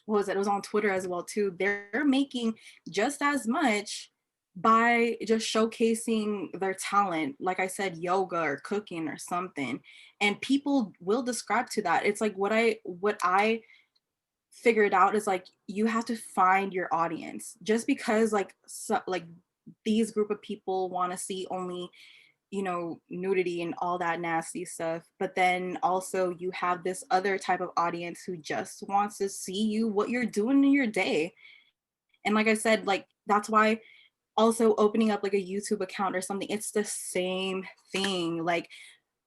what was it? It was on Twitter as well too. They're making just as much by just showcasing their talent. Like I said, yoga or cooking or something, and people will describe to that. It's like what I figured out is like you have to find your audience. Just because like these group of people want to see only nudity and all that nasty stuff, but then also you have this other type of audience who just wants to see you what you're doing in your day. And like I said, like that's why also opening up like a YouTube account or something, it's the same thing. Like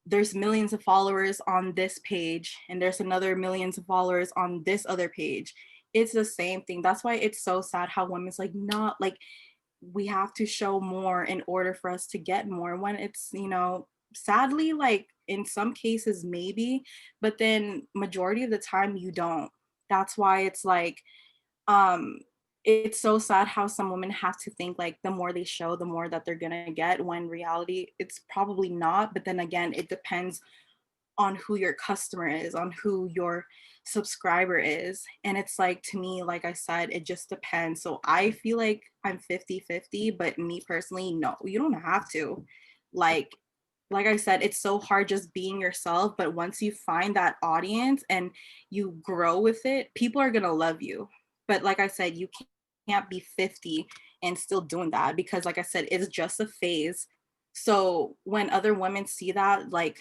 there's millions of followers on this page and there's another millions of followers on this other page. It's the same thing. That's why it's so sad how women's like not like we have to show more in order for us to get more, when it's sadly like in some cases maybe, but then majority of the time you don't. That's why it's like um it's so sad how some women have to think like the more they show the more that they're gonna get, when reality it's probably not. But then again, it depends on who your customer is, on who your subscriber is. And it's like, to me, like I said, it just depends. So I feel like I'm 50-50, but me personally, no, you don't have to. Like like I said, it's so hard just being yourself, but once you find that audience and you grow with it, people are going to love you. But like I said, you can't be 50 and still doing that, because like I said, it's just a phase. So when other women see that, like,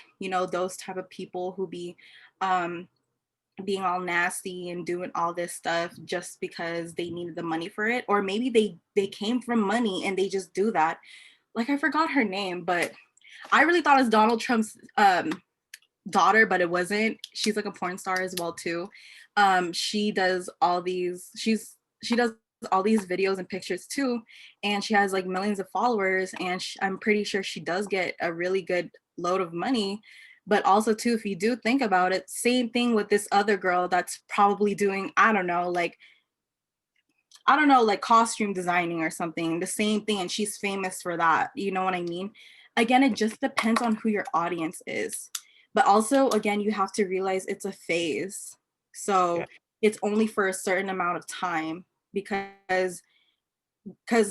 those type of people who be um being all nasty and doing all this stuff just because they needed the money for it, or maybe they came from money and they just do that. Like I forgot her name, but I really thought it was Donald Trump's daughter, but it wasn't. She's like a porn star as well too. She does all these. She does all these videos and pictures too, and she has like millions of followers. And I'm pretty sure she does get a really good load of money. But also too, if you do think about it, same thing with this other girl that's probably doing I don't know, like costume designing or something, the same thing, and she's famous for that. You know what I mean? Again, it just depends on who your audience is. But also, again, you have to realize it's a phase. Yeah. So it's only for a certain amount of time. because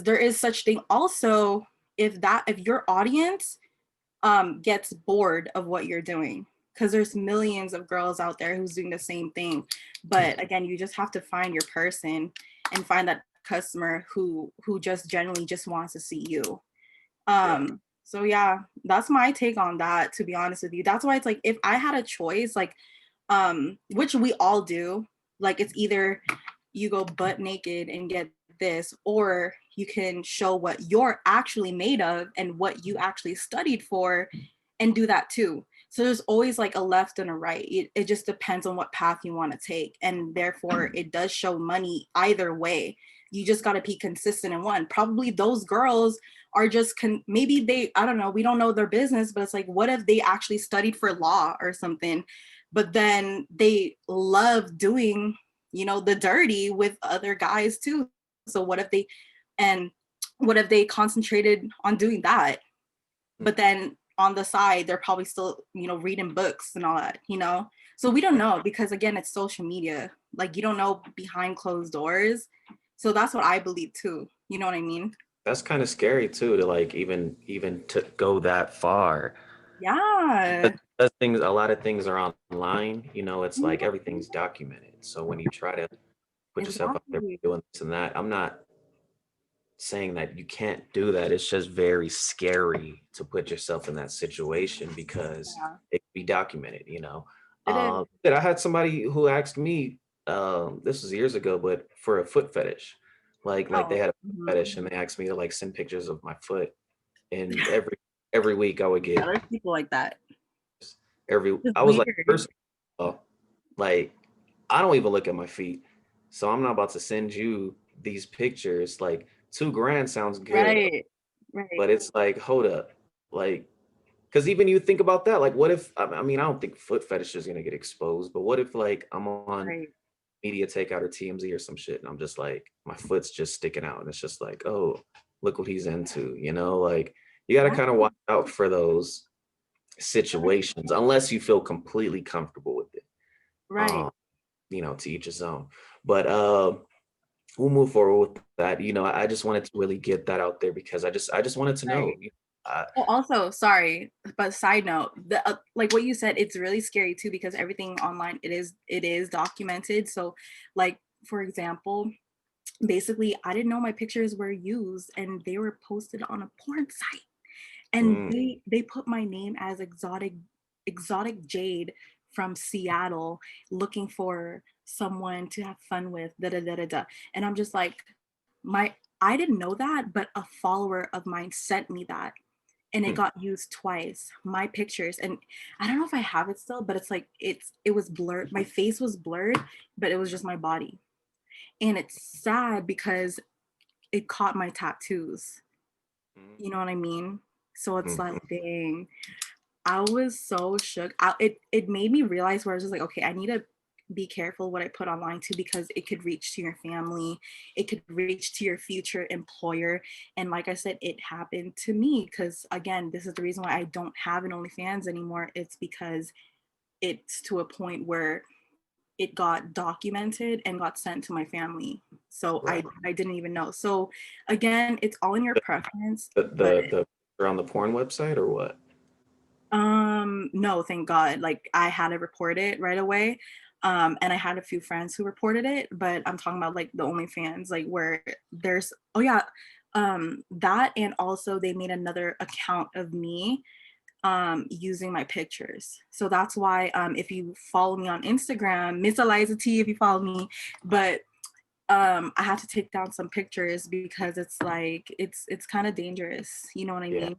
there is such thing also, if your audience gets bored of what you're doing, because there's millions of girls out there who's doing the same thing. But again, you just have to find your person and find that customer who just genuinely just wants to see you. Yeah. So yeah, that's my take on that, to be honest with you. That's why it's like, if I had a choice, like which we all do, like it's either you go butt naked and get this, or you can show what you're actually made of and what you actually studied for and do that too. So there's always like a left and a right. It just depends on what path you want to take, and therefore it does show money either way. You just got to be consistent in one. Probably those girls are just maybe they, I don't know, we don't know their business, but it's like, what if they actually studied for law or something, but then they love doing, you know, the dirty with other guys too. So and what if they concentrated on doing that, but then on the side they're probably still, you know, reading books and all that, you know? So we don't know, because again, it's social media. Like, you don't know behind closed doors. So that's what I believe too, you know what I mean? That's kind of scary too, to like even to go that far. Yeah. Because things, a lot of things are online, you know, it's like everything's documented. So when you try to put yourself out there Exactly. doing this and that, I'm not saying that you can't do that. It's just very scary to put yourself in that situation because Yeah, it can be documented, you know. it is. I had somebody who asked me, this was years ago, but for a foot fetish. Like they Oh, had a foot mhm. fetish and they asked me to like send pictures of my foot. And every week I would Yeah, get there's people like that. It's I was like, weird. first of all, like I don't even look at my feet. So I'm not about to send you these pictures. Like 2 grand sounds good, Right. Right. but it's like, hold up. Like, because even you think about that, like, what if, I mean, I don't think foot fetish is going to get exposed, but what if, like, I'm on Right. Media Takeout or TMZ or some shit, and I'm just like, my foot's just sticking out, and it's just like, oh, look what he's into, you know? Like, you got to kind of Right. watch out for those situations, unless you feel completely comfortable with it. Right. Um, you know, to each his own. But we'll move forward with that. You know, I just wanted to really get that out there because I just wanted to know. Right. Uh, Oh, also, sorry, but side note, the like what you said, it's really scary too, because everything online, it is documented. So, like, for example, basically, I didn't know my pictures were used and they were posted on a porn site, and mm, they put my name as exotic Jade from Seattle, looking for someone to have fun with, da da da da da. And I'm just like, my I didn't know that, but a follower of mine sent me that, and it mm, got used twice, my pictures. And I don't know if I have it still, but it's like, it was blurred, my face was blurred, but it was just my body. And it's sad because it caught my tattoos, mm, you know what I mean? So it's like, mm, dang, I was so shook. It made me realize, where I was just like, okay, I need to be careful what I put online too, because it could reach to your family, it could reach to your future employer. And like I said, it happened to me, because again, this is the reason why I don't have an OnlyFans anymore. It's because it's to a point where it got documented and got sent to my family. So right. I didn't even know. So again, it's all in your preference, but The picture on the porn website or what? no, thank God. Like, I had to report it right away. And I had a few friends who reported it, but I'm talking about like the OnlyFans, like where there's, oh yeah, that. And also they made another account of me using my pictures. So that's why if you follow me on Instagram, Miss Aliza T, if you follow me, but I had to take down some pictures because it's like, it's kind of dangerous, you know what I Yeah, mean? yeah.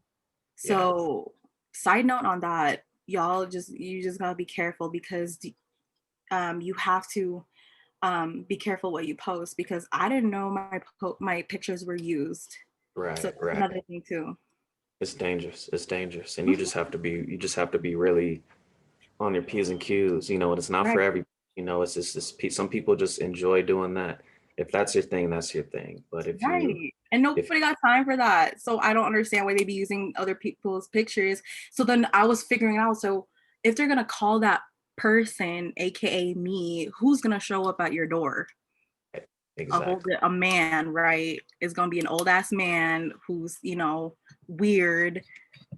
So, side note on that, y'all, you just gotta be careful, because you have to be careful what you post, because I didn't know my pictures were used. So Right, that's right. another thing too. It's dangerous. It's dangerous. And Mhm. you just have to be really on your P's and Q's, you know, and it's not for Right, every, you know, it's just some people just enjoy doing that. If that's your thing, that's your thing. But right. And if nobody got time for that. So I don't understand why they be using other people's pictures. So then I was figuring out, so if they're gonna call that person, aka me, who's gonna show up at your door? Exactly. a man, right, is gonna be an old ass man who's, weird.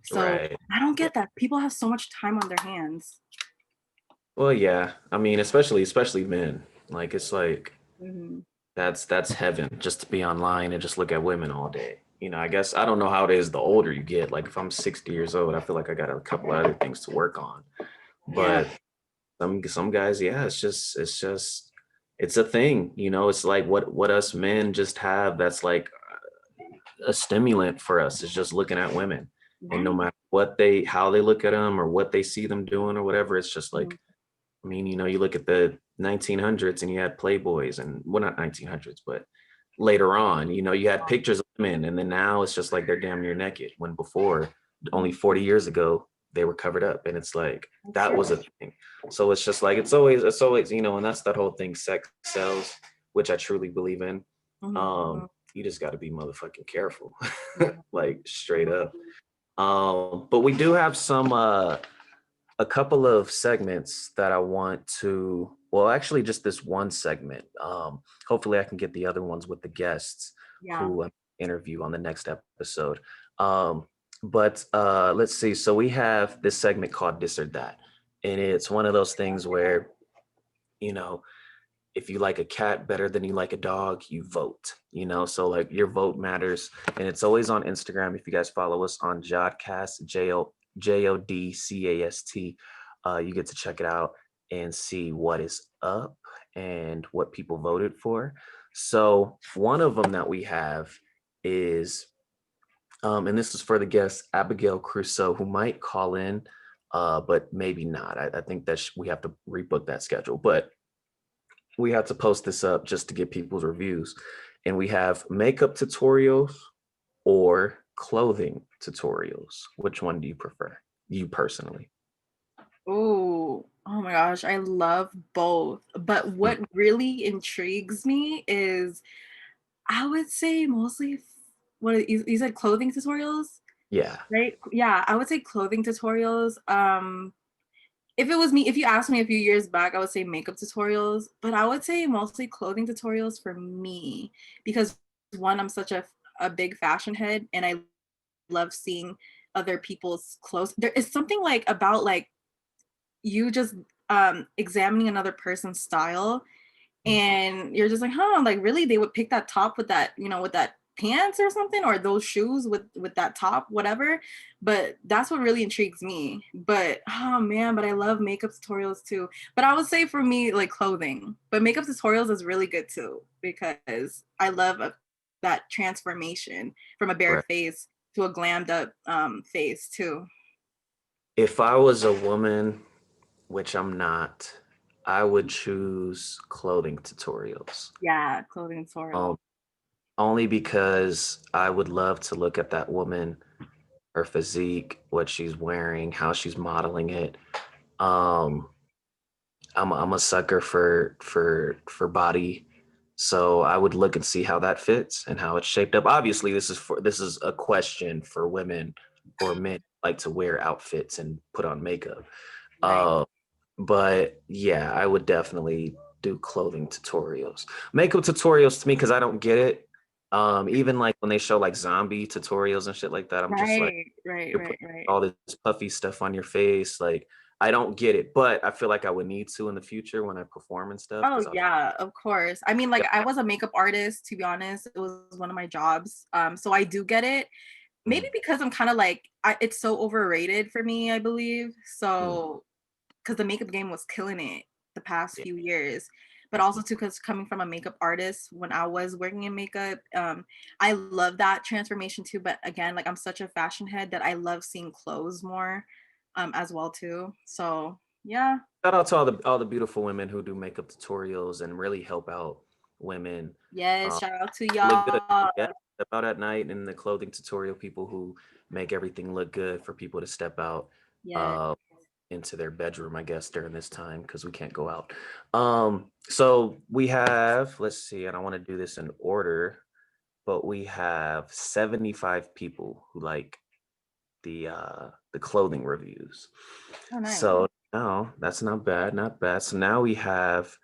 So Right. I don't Yeah. get that. People have so much time on their hands. Well, yeah. I mean, especially men. Like it's like Hmm. that's heaven just to be online and just look at women all day. I guess I don't know how it is the older you get. Like if I'm 60 years old, I feel like I got a couple of other things to work on. Yeah. But some guys, yeah, it's just it's a thing. It's like what us men just have that's like a stimulant for us is just looking at women. And no Right. matter how they look at them or what they see them doing or whatever, it's just like, I mean, you look at the 1900s and you had Playboys and well, not 1900s, but later on, you had pictures of women, and then now it's just like they're damn near naked. When before, only 40 years ago, they were covered up, and it's like That's that was true. a thing. So it's just like it's always, and that's that whole thing. Sex sells, which I truly believe in. Hmm. You just got to be motherfucking careful, Yeah. like straight up. But we do have a couple of segments that I want to, well, actually just this one segment. Hopefully I can get the other ones with the guests Yeah. who I interview on the next episode. But let's see. So we have this segment called This or That. And it's one of those things where, you know, if you like a cat better than you like a dog, you vote, so like your vote matters. And it's always on Instagram. If you guys follow us on Jodcast, Jodcast, you get to check it out and see what is up and what people voted for. So one of them that we have is, and this is for the guest Abigail Crusoe, who might call in, but maybe not. I think that we have to rebook that schedule, but we had to post this up just to get people's reviews. And we have makeup tutorials or clothing tutorials. Which one do you prefer? You personally? Oh my gosh, I love both. But Mm, what really intrigues me is I would say mostly what you said clothing tutorials, yeah. right? Yeah, I would say clothing tutorials. If it was me, if you asked me a few years back, I would say makeup tutorials, but I would say mostly clothing tutorials for me because one, I'm such a big fashion head and I love seeing other people's clothes. There is something like about like you just examining another person's style Mm, and you're just like, huh, like really they would pick that top with that, with that pants or something, or those shoes with that top, whatever. But that's what really intrigues me. But oh man, but I love makeup tutorials too. But I would say for me, like clothing, but makeup tutorials is really good too because I love that transformation from a bare right. face to a glammed up face too. If I was a woman, which I'm not, I would choose clothing tutorials. Yeah, clothing tutorials. Um, Only because I would love to look at that woman, her physique, what she's wearing, how she's modeling it. Um, I'm a sucker for body, so I would look and see how that fits and how it's shaped up. Obviously, this is a question for women or men who like to wear outfits and put on makeup. Right. Uh, but yeah, I would definitely do clothing tutorials, makeup tutorials to me because I don't get it. Even like when they show like zombie tutorials and shit like that, I'm just like, Right, right, you're right, putting right. all this puffy stuff on your face, like I don't get it, but I feel like I would need to in the future when I perform and stuff Oh because I'll. yeah, of course. I mean, like I was a makeup artist, to be honest. It was one of my jobs. So I do get it. Maybe Mm, because I'm kind of like it's so overrated for me, I believe. mm, So because the makeup game was killing it the past yeah, few years. But also too, because coming from a makeup artist when I was working in makeup, I love that transformation too. But again, like I'm such a fashion head that I love seeing clothes more, as well too. So yeah. shout out to all the beautiful women who do makeup tutorials and really help out women Yes, um, shout out to look good. y'all. Yeah, step out at night, and the clothing tutorial people who make everything look good for people to step out Yeah. uh, into their bedroom, I guess, during this time because we can't go out. So we have, let's see, and I want to do this in order, but we have 75 people who like the clothing reviews. Oh, nice. So no, that's not bad, not bad. So now we have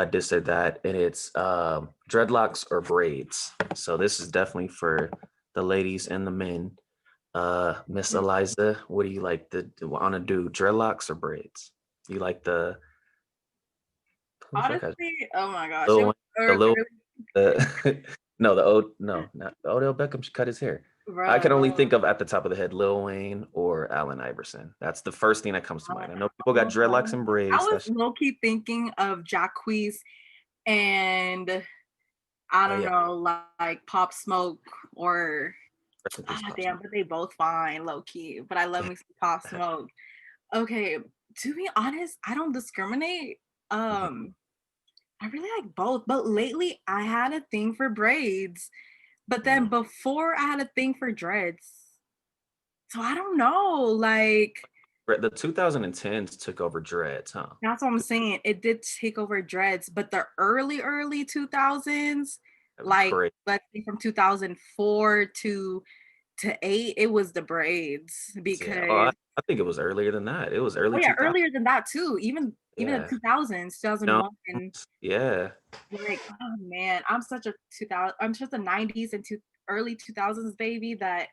this or that, and it's dreadlocks or braids. So this is definitely for the ladies and the men. Miss Mm. Aliza, what do you like to want to do? Dreadlocks or braids? You like the who the fuck has Honestly, oh my gosh, Lil Wayne, the it little really, no, the old no, not Odell Beckham cut his hair. I bro. can only think of at the top of the head Lil Wayne or Allen Iverson. That's the first thing that comes to mind. I know people got dreadlocks and I braids. was That's low key thinking of Jacquees and I oh don't yeah, know, like Pop Smoke or rest in peace, Pop damn, Smoke. but they both fine, low key. But I love me some Pop Smoke. Okay, to be honest, I don't discriminate. Mhm. I really like both, but lately I had a thing for braids. But then Mm. before I had a thing for dreads. So I don't know, like The 2010s took over dreads, huh? that's what I'm saying. It did take over dreads, but the early 2000s, like Great. let's say from 2004 to 8, it was the braids Yeah. Oh, because I think it was earlier than that. It was oh early yeah, 2000. earlier than that too. Even the Yeah. 2000s, No. 2001. Yeah. Like, oh man, I'm such a 90s and early 2000s baby that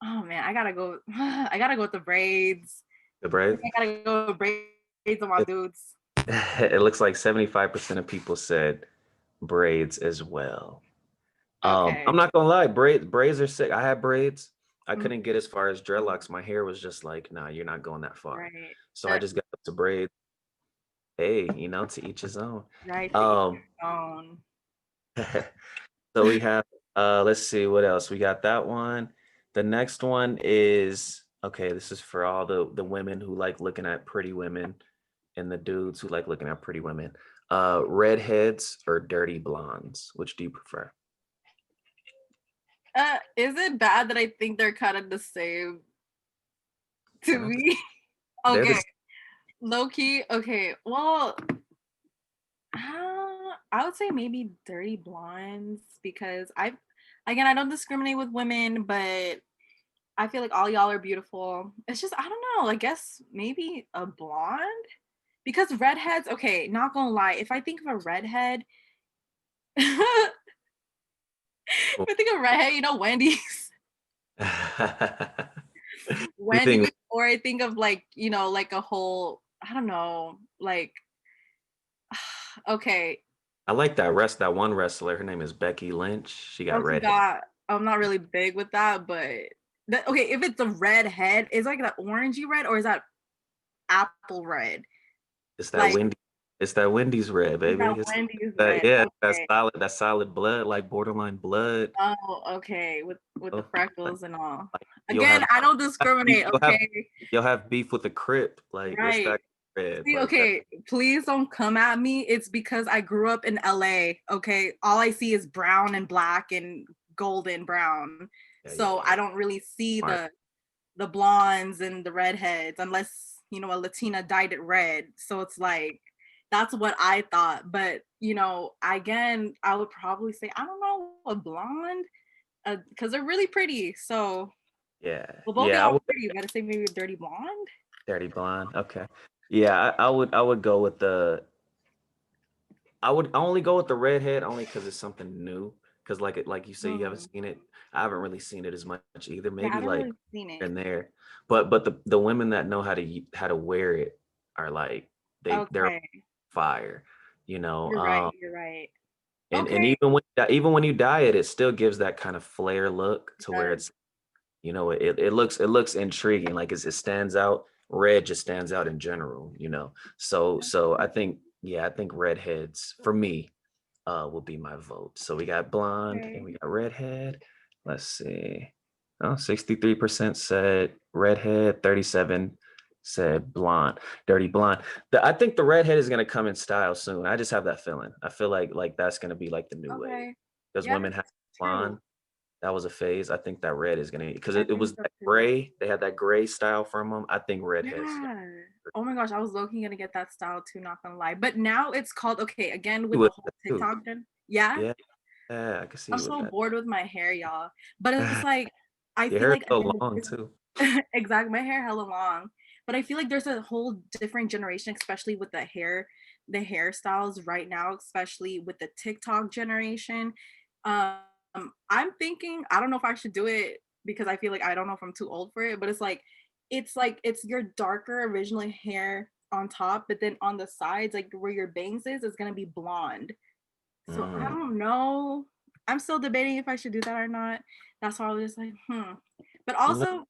oh man, I gotta go. I gotta go with the braids. The I braids. think I gotta go with braids on my It, dudes. it looks like 75% of people said braids as well. Okay. I'm not gonna lie, braids are sick. I had braids. I Mhm. couldn't get as far as dreadlocks. My hair was just like, nah, you're not going that far. Right. So I just got up to braids. Hey, to each his own. Right to each Um, their own. so we have let's see what else. We got that one. The next one is okay, this is for all the women who like looking at pretty women and the dudes who like looking at pretty women. Redheads or dirty blondes? Which do you prefer? Is it bad that I think they're kind of the same to They're not me? they're Okay, the low key. Okay, well, I would say maybe dirty blondes because again, I don't discriminate with women, but I feel like all y'all are beautiful. It's just I don't know. I guess maybe a blonde because redheads. Okay, not gonna lie. If I think of a redhead, if I think of redhead, Wendy's, You think Wendy's, or I think of like like a whole. I don't know, like okay, I like that one wrestler. Her name is Becky Lynch. She got okay, red hair. I'm not really big with that, but okay, if it's a red head, is like that orangey red or is that apple red? It's that Like Wendy. It's that Wendy's red, is baby. that It's Wendy's that red? yeah, Okay. that solid blood, like borderline blood. Oh, okay. With the Oh, like, freckles and all. like you'll Again, have I don't discriminate, you'll have okay? you'll have beef with the Crip. Like it's Right. that red. See, Like that. okay, please don't come at me. It's because I grew up in LA, okay? All I see is brown and black and golden brown. Yeah, yeah, So yeah. I don't really see Smart. the blondes and the redheads unless, a Latina dyed it red. So it's like that's what I thought. But, again, I would probably say, I don't know, a blonde, because they're really pretty. So, Yeah, well, both of yeah. y'all I are would pretty. You gotta say maybe a dirty blonde. dirty blonde. Okay. Yeah, I would go with the I would only go with the redhead only because it's something new. Because like you say, you haven't Hmm. seen it. I haven't really seen it as much either. Yeah, I Maybe haven't like really seen here it. and there, but the women that know how to wear it are like they're Okay, fire, you're right. You're right. and Okay, even when you dye it, it still gives that kind of flare look it to where does. it's it looks intriguing, like it stands out. Red just stands out in general. So I think redheads for me will be my vote. So we got blonde and Okay. we got redhead. Let's see. Oh, 63% said redhead, 37 said blonde, dirty blonde. I think the redhead is gonna come in style soon. I just have that feeling. I feel like that's gonna be like the new wave. Okay. Because Yeah, women have that's blonde. true. That was a phase. I think that red is gonna because I it think was so that too. gray. They had that gray style from them. I think redheads. Yeah. Oh my gosh, I was looking gonna get that style too, not gonna lie. But now it's called okay, again with You the would whole too. TikTok gen. Yeah. Yeah, yeah, I can see I'm you with so that. bored with my hair, y'all. But it's like I Your feel hair is like so again long too. exactly my hair hella long. But I feel like there's a whole different generation, especially with the hair the hairstyles right now, especially with the TikTok generation. Um, I'm thinking, I don't know if I should do it because I feel like I don't know if I'm too old for it, but it's your darker original hair on top, but then on the sides, like where your bangs is gonna be blonde. So I Mm. don't know. I'm still debating if I should do that or not. That's why I was just like, But also,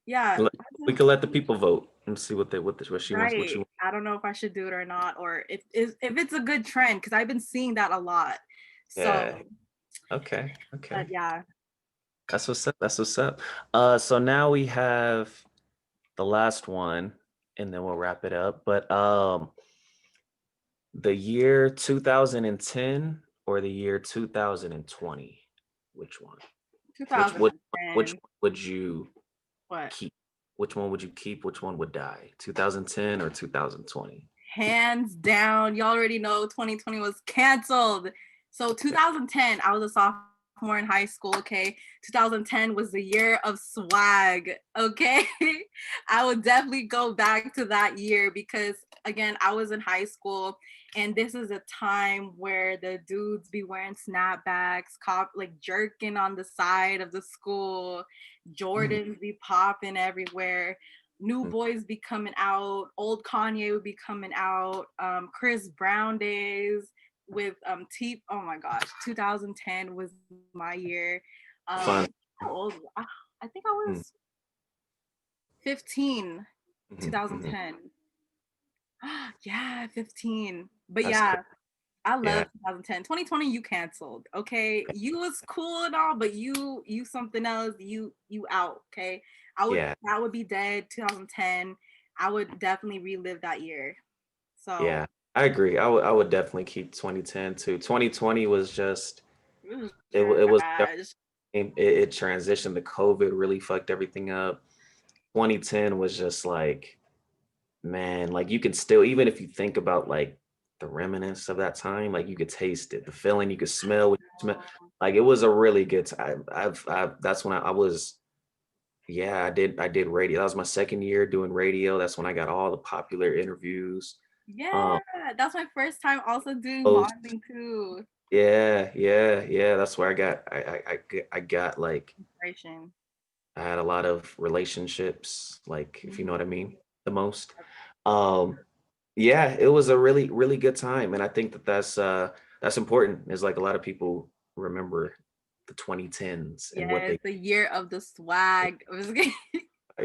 yeah, Let- We can let the people vote and see what she wants. What she right. wants. I don't know if I should do it or not, or if it's a good trend, because I've been seeing that a lot. So, Yeah. Okay. but Okay. yeah. That's what's up. That's what's up. So now we have the last one, and then we'll wrap it up. But the year 2010 or the year 2020, which one? Which 2010. one would you What? keep? Which one would you keep? Which one would die? 2010 or 2020? Hands down. You already know 2020 was canceled. So 2010, I was a sophomore in high school, okay? 2010 was the year of swag, okay? I would definitely go back to that year because again, I was in high school and this is a time where the dudes be wearing snapbacks, like jerking on the side of the school, Mm, Jordans be popping everywhere, new mm, boys be coming out, old Kanye would be coming out, Chris Brown days with T. Oh my gosh, 2010 was my year. fun. How old? I think I Mm, was 15, mhm, mhm. 2010. Yeah, 15. But That's cool. yeah, I Yeah. love 2010. 2020, you canceled. Okay. You was cool and all, but you something else. You out. Okay. Yeah. That would be dead 2010. I would definitely relive that year. So Yeah. I agree. I would definitely keep 2010 too. 2020 was just it was it was trash. it transitioned to COVID, really fucked everything up. 2010 was just like, man, like you can still, even if you think about like the reminiscence of that time, like you could taste it, the feeling, you could smell what you smell. Like it was a really good time. That's when I was, yeah, I did radio. That was my second year doing radio. That's when I got all the popular interviews. Yeah, Um, that's my first time also doing host. modeling too. Yeah, yeah, yeah. That's where I got like Inspiration. I had a lot of relationships, like if you know what I Mhm. mean, the most. Um, yeah, it was a really, really good time, and I think that that's important. Is like a lot of people remember the 2010s and what Yes, the year of the swag. I was like,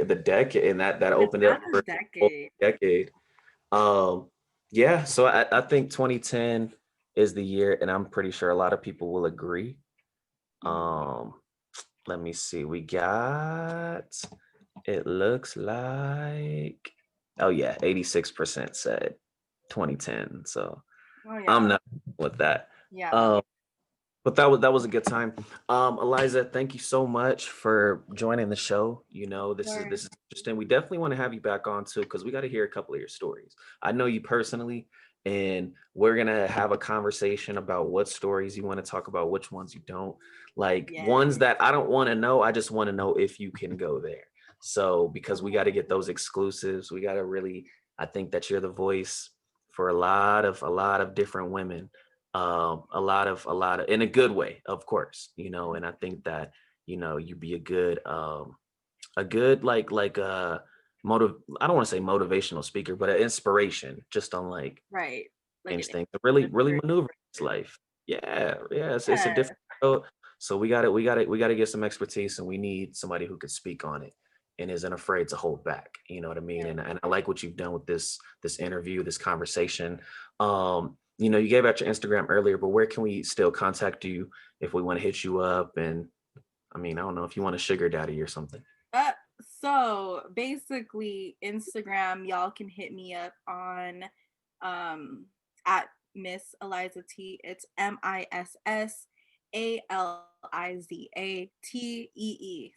the decade, and that it's opened not up the for a whole decade. decade. Yeah, so I think 2010 is the year, and I'm pretty sure a lot of people will agree. Mhm. Um, Let me see. We got, it looks like, oh yeah, 86% said 2010. So Oh I'm yeah. not with that. Yeah, me. Um, but that was a good time. Eliza, thank you so much for joining the show. You know, this is Sure. this is interesting. We definitely want to have you back on too, because we got to hear a couple of your stories. I know you personally, and we're gonna have a conversation about what stories you want to talk about, which ones you don't. Like Yeah. ones that I don't want to know, I just want to know if you can go there. So because we got to get those exclusives, we got to really, I think that you're the voice for a lot of different women, a lot of in a good way, of course, and I think that you'd be a good motive, I don't want to say motivational speaker, but an inspiration just on like Right. Like change an things to really really inspiration. maneuver this life. Yeah, yeah, it's a Yeah. different road. So we got to get some expertise, and we need somebody who could speak on it and isn't afraid to hold back, you know what I mean? And I like what you've done with this interview, this conversation. You gave out your Instagram earlier, but where can we still contact you if we want to hit you up? And I mean, I don't know if you want a sugar daddy or something. Uh, so basically, Instagram, y'all can hit me up on um at Miss Aliza T. It's MissAlizaTee.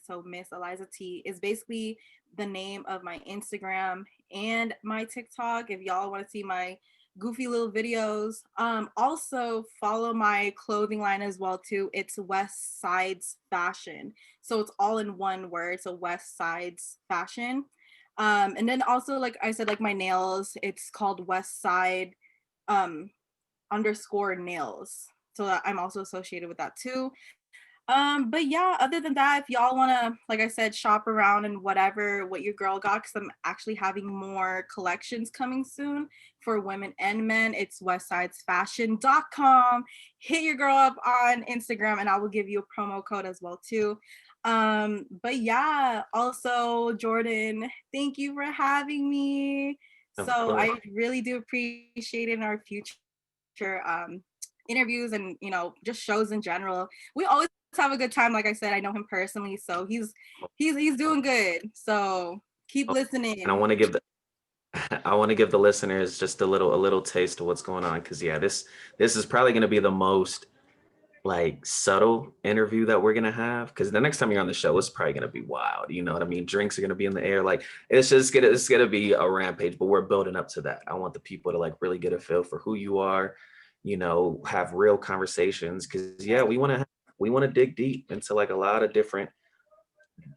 So Miss Aliza T is basically the name of my Instagram and my TikTok. If y'all want to see my goofy little videos. Also follow my clothing line as well too. It's West Sides Fashion. So it's all in one word. So West Sides Fashion. And then also, like I said, like my nails, it's called West Side. underscore nails. So I'm also associated with that too. But yeah, other than that, if y'all wanna, like I said, shop around and whatever what your girl got, because I'm actually having more collections coming soon for women and men. It's westsidesfashion.com. Hit your girl up on Instagram and I will give you a promo code as well too. But yeah, also Jordan, thank you for having me. Of So course. I really do appreciate it in our future interviews and just shows in general. We always have a good time. Like I said, I know him personally, so he's doing good. So keep And I listening. want to give the I want to give the listeners just a little taste of what's going on, because yeah, this is probably going to be the most like subtle interview that we're gonna have, because the next time you're on the show it's probably gonna be wild, you know what I mean? Drinks are gonna be in the air, like it's gonna be a rampage, but we're building up to that. I want the people to like really get a feel for who you are, have real conversations, because yeah, we want to dig deep into like a lot of different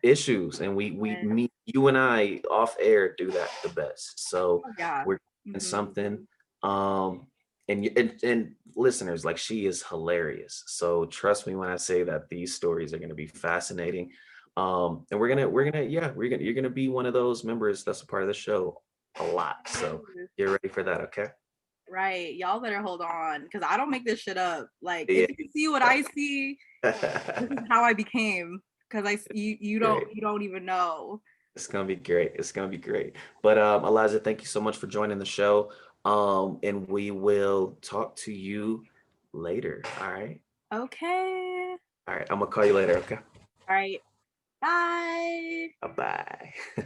issues, and we And, meet you and I off air do that the best. So oh, yeah. we're doing Mhm. something. And listeners, like, she is hilarious. So trust me when I say that these stories are going to be fascinating. And you're gonna be one of those members that's a part of the show a lot. So get ready for that, okay? Right. Y'all better hold on because I don't make this shit up. Like Yeah. if you see what I see, this is how I became. Because you don't Great. you don't even know. It's gonna be great. It's gonna be great. But Eliza, thank you so much for joining the show. And we will talk to you later. All right. Okay. All right. I'm gonna call you later. Okay. All right. Bye. Bye bye.